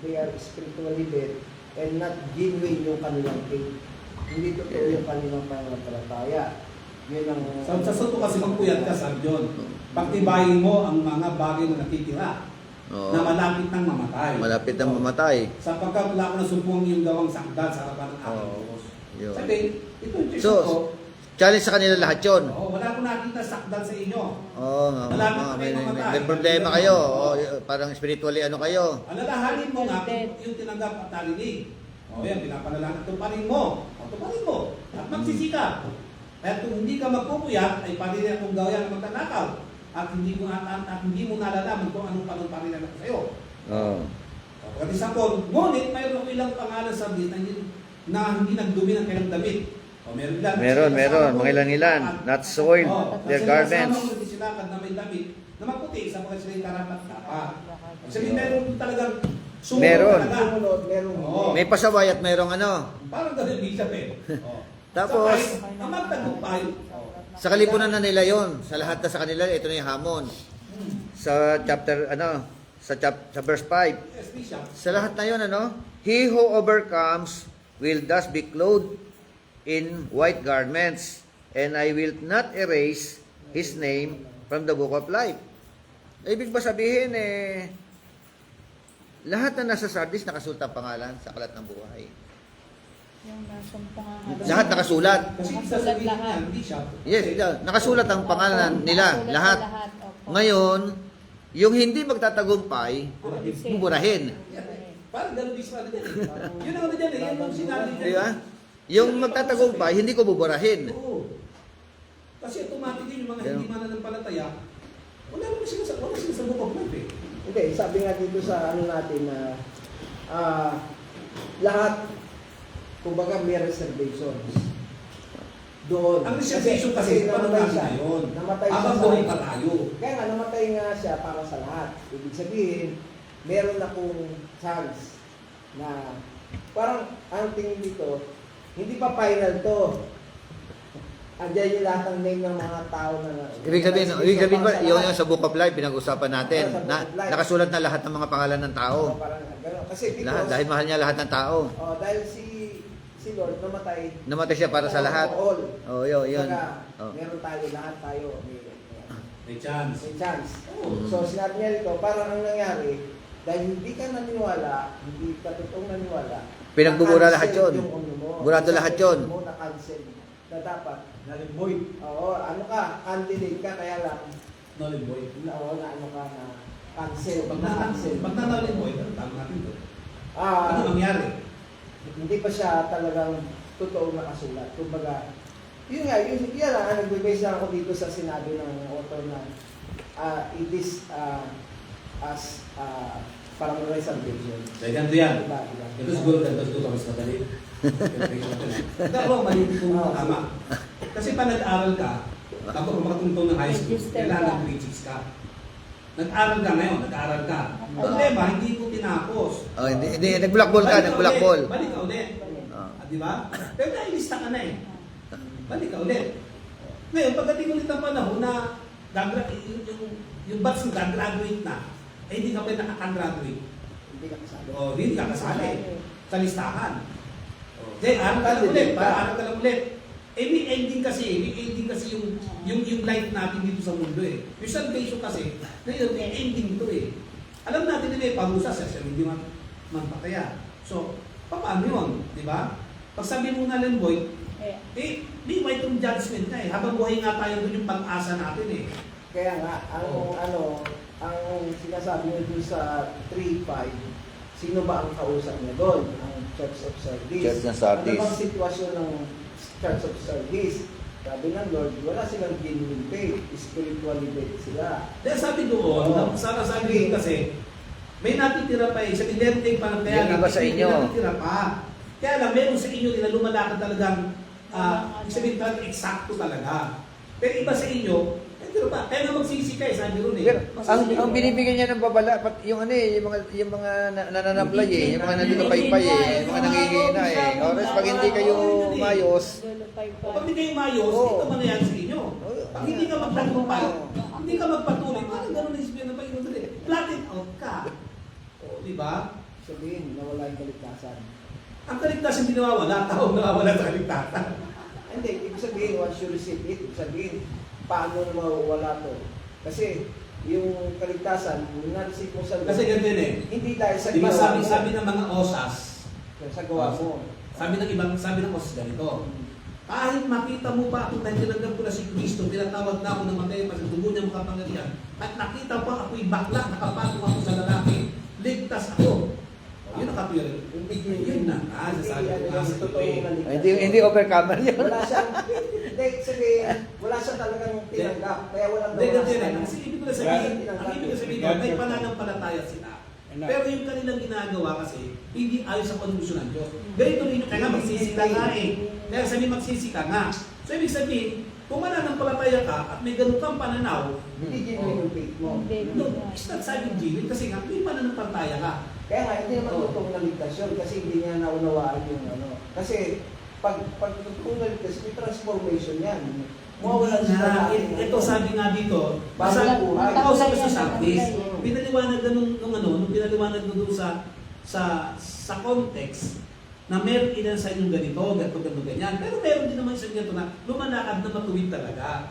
they are spiritually dead and not genuine yung kanilang faith. Hindi totoo yung kanilang pananampalataya. Yun ang... Sa sunto kasi magpuyat ka, sabi John. Pagtibayin mo ang mga bagay na nakitira Oo. na malapit ng mamatay. Malapit na mamatay. Sapagkat wala ko na sumpong yung gawang sakdal sa harapan ng aking Oo. Diyos. Yun. Sabi, ito yung So, ko. challenge sa kanila lahat yun. Wala ko nakita sakdal sa inyo. Oo nga. Malapit na May, kayo may, mamatay. may problema kayo. Parang spiritually ano kayo. Alalahanin mo nga yung tinanggap at narinig. Yan, pinapalalahan. Tuparin mo. Tuparin mo. At magsisikap. At kung hindi ka magpupuyat, ay parin akong gawin ng magtanakaw. At hindi mo nalalaman kung anong parin ako sa iyo. Oo. Pagkat isa po, ngunit mayroon ko ilang pangalan sa bit na hindi nagdumi ng kailang damit. Meron. Mga ilan. Not soiled their garments. Kasama mo sinakad na may damit na maputi sa mga sila yung karapat dapat. Sabi, meron talagang sumunod Meron. talaga. Sumunod, meron. Oo. May pasaway at mayroong ano. Parang ganun bishop eh. Tapos, ang magtagumpay, sa kalipunan na nila yon, sa lahat na sa kanila, ito na yung hamon. Sa chapter, sa verse 5, yes, bishop. sa lahat na yun, He who overcomes will thus be clothed in white garments, and I will not erase his name from the book of life. Ibig ba sabihin, lahat na nasa Sardis nakasulat ang pangalan sa aklat ng buhay. Yung nasa pangalan. Lahat nakasulat. Kasi Nakasulat sasabihin lahat. niya, bishop. Yes, nakasulat ang pangalan nila, Nakasulat lahat. sa lahat. Opo. Ngayon, yung hindi magtatagumpay, Alisin. buburahin. Parang ganun bishop ano dyan eh. Yun ang ano dyan eh, yun ang sinabi dyan. Di ba? Yung magtatagumpay, hindi ko buburahin. Oo. Kasi automatic yun, yung mga hindi mananampalataya, wala sila sa book of life eh. Hindi, sabi nga dito sa ano natin na lahat, kumbaga may reservations. Doon. Ang reservation kasi namatay paano siya. na yun? Namatay siya Habang sa buhay pa tayo. Kaya nga, namatay nga siya para sa lahat. Ibig sabihin, meron akong chance na parang ang tingin dito, hindi pa final to. Andiyan yung lahat ng name ng mga tao na... Ibig sabihin ba, yung sa Book of Life, pinag-usapan natin, Sa Book na of Life. nakasulat na lahat ng mga pangalan ng tao. Parang gano'n. Kasi because, Lahat, dahil mahal niya lahat ng tao. dahil si Lord namatay Namatay siya para sa lahat. for all. Oh, yun. Saka, Oh. meron tayo, lahat tayo. May chance. May chance. Oo. So sinabi niya rito, parang ang nangyari, dahil hindi ka naniniwala, hindi ka totoong naniwala, Pinagbubura lahat na-cancel yun. yung ano mo. Burado lahat yun. Mo na-cancel na dapat Nalimboy. Oo, ano ka, candidate ka, kaya lang, Nalimboy. oo, na ano ka na cancel. Pag Na-cancel. nalimboy, tama natin to. Ah, Ano mangyari? hindi pa siya talagang totoo nakasulat. Kumbaga, yun nga, yun lang, nagbe-base lang ako dito sa sinabi ng author na it is as parang reservation. Dahil ganito yan. Diba? Diba? Ito siguro ganito kami sa madali. Pero mali kung tama. Kasi pa nag-aral ka, tapos makatungtong ng high school, Register kailangan ka. grade 6 ka. Nag-aral ka ngayon, nag-aral ka. Problema, hindi mo tinapos. Oh, hindi, nag-black ball ka, nag-black ball. Balik ka ulit. Ah. Di ba? Pero nailista ka na eh. Balik ka ulit. Ngayon, pagdating ulit ng panahon na yung batch na gagraduate na, eh hindi ka pa nakagraduate. Hindi ka kasali. O, hindi ka kasali sa listahan. Then, aral ka lang ulit, para aral ka lang ulit. Eh, may ending kasi yung life natin dito sa mundo eh. Yung salvation kasi, ngayon, may ending ito eh. Alam natin na may parusa sa hindi man pataya. So, paano yun? Di ba? Pag sabi mo na lang, boy, may itong judgment na eh. Habang buhay nga tayo doon yung pag-asa natin eh. Kaya nga, ang sinasabi niyo dun sa 3.5, sino ba ang kausap niya doon? Ang Church of Sardis. Church ng Sardis. Ano bang sitwasyon ng Church of Sardis? Sabi ng Lord, wala silang genuine faith, spiritually dead sila. Kaya sabi doon, sana sabi doon kasi, may natitira pa eh. Sa inerting pa ng kaya Yung iba sa inyo. may natitira pa. Kaya lang, meron sa inyo na lumalakad talagang, sabihin talagang eksakto talaga. Pero iba sa inyo, pero ba? Kaya nga magsisi ka eh, sabi ron eh. Pero Magsisi ang ka. binibigyan niya ng babala, yung ano eh, yung mga nananablay eh, yung mga nandulupaypay eh, yung mga nangihina eh. O, tapos pag hindi kayo mayos, O pag hindi kayo mayos, Oo. ito manayari sa inyo. Pag hindi ka magpatuloy, hindi ka magpatuloy, parang gano'n na isipin ng Panginoon dali. Flatten out ka. O, di ba? Sabihin, nawala yung kaligtasan. Ang kaligtasan hindi nawawala, tao nawawala sa kaligtasan. Hindi, ibig sabihin, once you receive it, ibig sabihin, paano mawawala to? Kasi, yung kaligtasan, yung na-receive mo sa Lord, Kasi ganito yun eh. hindi dahil sa Di ba ginawa mo, sabi ng mga osas, sa gawa mo. sabi ng osas ganito, kahit makita mo pa ako na tinanggap ko na si Kristo, tinatawag na ako ng matay, pagdugo niya makapangyarihan, at nakita pa ako'y bakla, nakapatong ako sa lalaki, ligtas ako. O, yun ang katwiran. Yun na, sasabi ko nga sa iyo eh. hindi overcomer yun. Wala siyang, hindi, sabihin, wala siya talagang tinanggap. Kaya walang Hindi, ganito yun eh. nawala Kasi sa ibig ko na sabihin, ang ibig ko sabihin, may pananampalataya sila. Pero yung kanilang ginagawa kasi, hindi ayon sa konusyon ng Diyos. Ganito rin yung kaya magsisi ka nga eh. Kaya sabi magsisi ka nga. So ibig sabihin, kung mananampalataya ka at may ganun kang pananaw, Hindi genuine yung faith mo. no, it's not sabi genuine kasi nga may pananampalataya ka. Kaya nga, hindi naman totoong naligtas yun kasi hindi niya naunawaan yung ano. Kasi, pag totoong naligtas, may transformation yan. Mawawala Hindi siya nga. sa atin. Ito sabi nga dito, Basta basta buhay. ikaw sa Mr. Sardis, pinaliwanag na nung pinaliwanag na doon sa context na meron ilan sa inyong ganito, ganyan. Pero meron din naman isang ganito na lumalakad na matuwid talaga.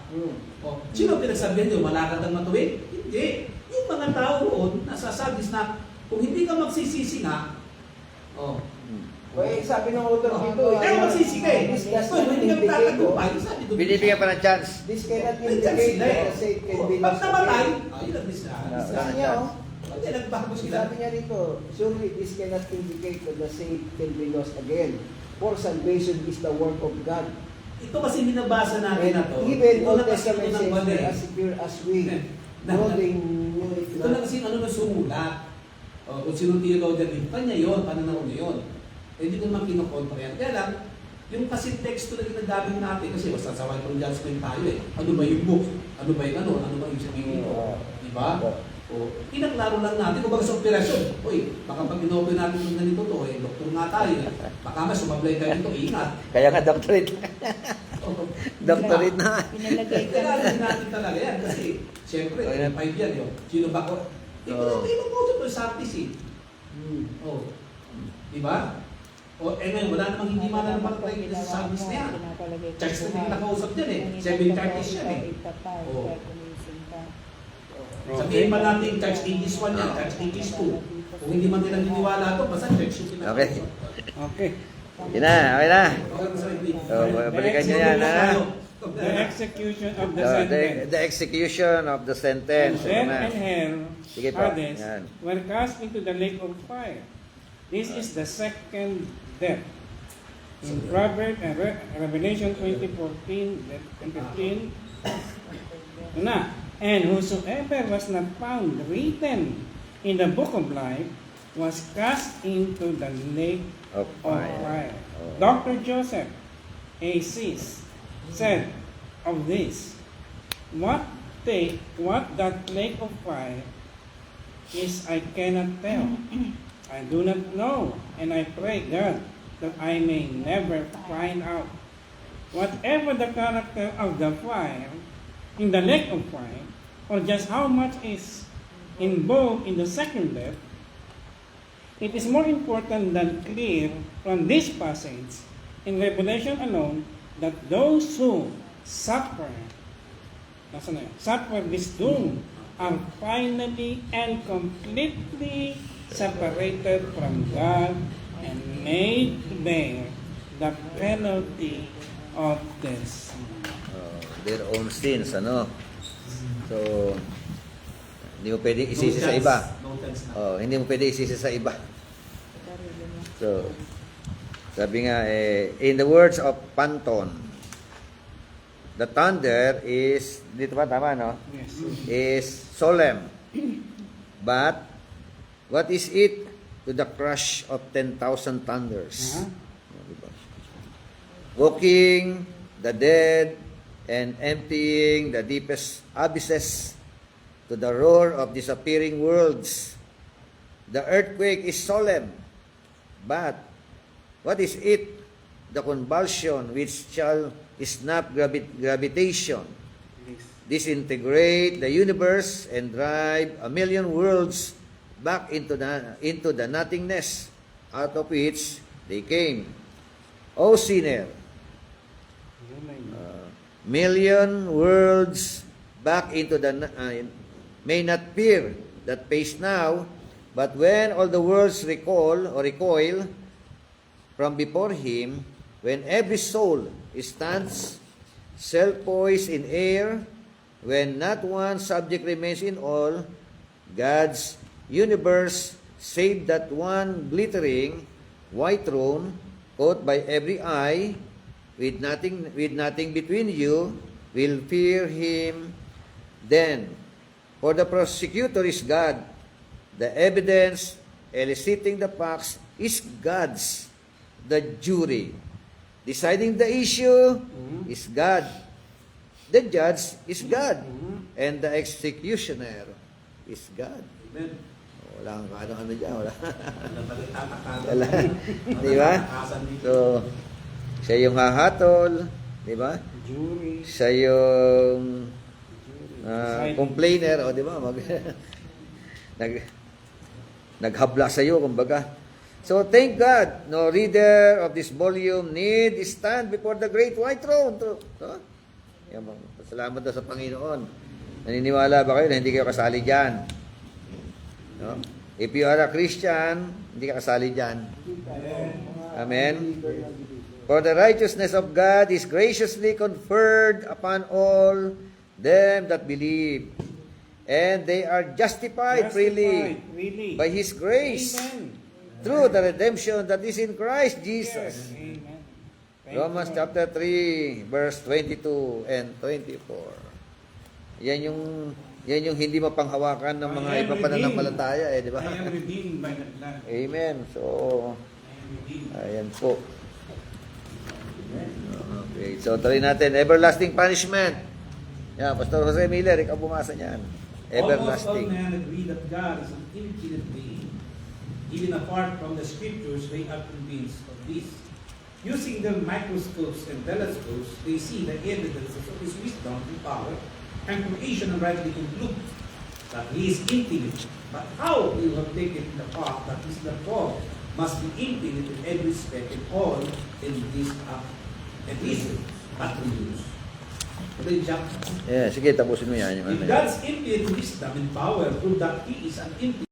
O, sino pinagsabihan nyo, malakad ang matuwid? Hindi. Yung mga tao roon, nasasabis na kung hindi ka magsisisi nga, Well, sabi ng author dito, kaya magsisi ka eh. This does So, not hindi ka indicate, magtatagumpay. Sabi doon. Binibigyan pa ng chance. This cannot May chance indicate sila eh. that the state can be Pag lost namatay, again. yun ang bisa. Wala Sabi ng niya, chance. Hindi, nagbago sila. Sabi niya dito, surely this cannot indicate that the saint can be lost again. For salvation is the work of God. Ito kasi binabasa natin na to. And even Ito Old na kasi Testament ito ng says bali. we're as secure as we, holding new it Ito na kasi ano na sumulat. O, kung sino theologian dito, kanya yun, pananaw niya yun. Eh, hindi ko naman kinokontra yan. Kaya lang, yung kasi teksto na ginagamit natin, kasi basta sa white from judgment tayo eh. Ano ba yung book? Ano ba yung ano? Ano ba yung sabihin ito? Diba? O, pinaklaro lang natin, kung baga sa operasyon, uy, baka pag inopen natin yung ganito to, eh, doktor nga tayo, eh. Baka mas sumablay tayo dito, ingat. Kaya nga doctorate. O, Doctorate na. Pinalagay ka kailangan na. din natin talaga yan kasi siyempre, Oh, yan. 5 yan yun. Sino ba ko? Oo. Ibang mo ito sa artist eh. Oh. Diba? O, ngayon, wala namang hindi mananampalatay sa artist na yan. Church na hindi nakausap dyan eh. 7 churches yan eh. Oo. Sabihin pa natin, church 81 yan, church 82. Kung hindi man din naniniwala ito, basta church yung pinakausap. Okay. Okay. Okay na, okay na. Okay, Sir Edwin. So, balikan nyo yan, ha? Tayo. the execution of the The sentence. execution of the sentence. Death Ano na? and hell, Sige po. Hades, Yan. were cast into the lake of fire. This is the second death. In Proverbs and Revelation 20:14 and 15, na, and whosoever was not found written in the book of life was cast into the lake Of of fire. fire. Oh. Dr. Joseph A. Sis said of this, what that lake of fire is I cannot tell. I do not know, and I pray God that I may never find out. Whatever the character of the fire in the lake of fire, or just how much is involved in the second death, it is more important than clear from this passage in Revelation alone that those who suffer this doom are finally and completely separated from God and made to bear the penalty of this. Their own sins, ano? So, hindi mo pwede No isisi sa chance. iba. No chance na. Hindi mo pwede isisi sa iba. So, sabi nga, in the words of Panton, the thunder is, dito ba tama, no? Yes. Is solemn. But, what is it to the crush of 10,000 thunders? Uh-huh. Diba? Walking the dead and emptying the deepest abysses to the roar of disappearing worlds. The earthquake is solemn, but what is it? The convulsion which shall snap gravitation, disintegrate the universe, and drive a million worlds back into the nothingness out of which they came. O sinner, million worlds back into the may not fear that pace now, but when all the worlds recoil from before him, when every soul stands self-poised in air, when not one subject remains in all God's universe save that one glittering white throne caught by every eye, with nothing between you, will fear him then. For the prosecutor is God, the evidence eliciting the facts is God's, the jury deciding the issue is God, the judge is God, and the executioner is God. Amen. Wala kang ano dyan, wala. Nagtatakado. Wala. Di ba? So, siya yung hahatol, di ba? Jury. Siya yung complainer, o di ba? Naghabla sa iyo, kumbaga. So, thank God, no reader of this volume need stand before the great white throne. Yan, salamat na sa Panginoon. Naniniwala ba kayo na hindi kayo kasali dyan? No? If you are a Christian, hindi ka kasali dyan. Amen? For the righteousness of God is graciously conferred upon all them that believe, and they are justified freely by His grace Amen. through the redemption that is in Christ Jesus. Yes. Amen. Thank Romans you. chapter 3, verse 22 and 24. Yan yung hindi mapanghawakan ng mga I am ibang pananampalataya, di ba? I am redeemed by the blood. Amen. So, I am redeemed. ayan po. Okay, so tuloy natin. Everlasting punishment. Yan, Pastor Jose Miller, ikaw bumasa niyan. Almost all Everlasting. men agree that God is an infinite being. Even apart from the scriptures, they are convinced of this. Using their microscopes and telescopes, they see the evidences of His wisdom and power and creation, and rightly conclude that He is infinite. But how He will have taken the fact that His therefore must be infinite in every respect and all in this attributes. Yeah, sige, tapusin mo yan. Yung ano If yan. God's infinite wisdom and power prove that He is an infinite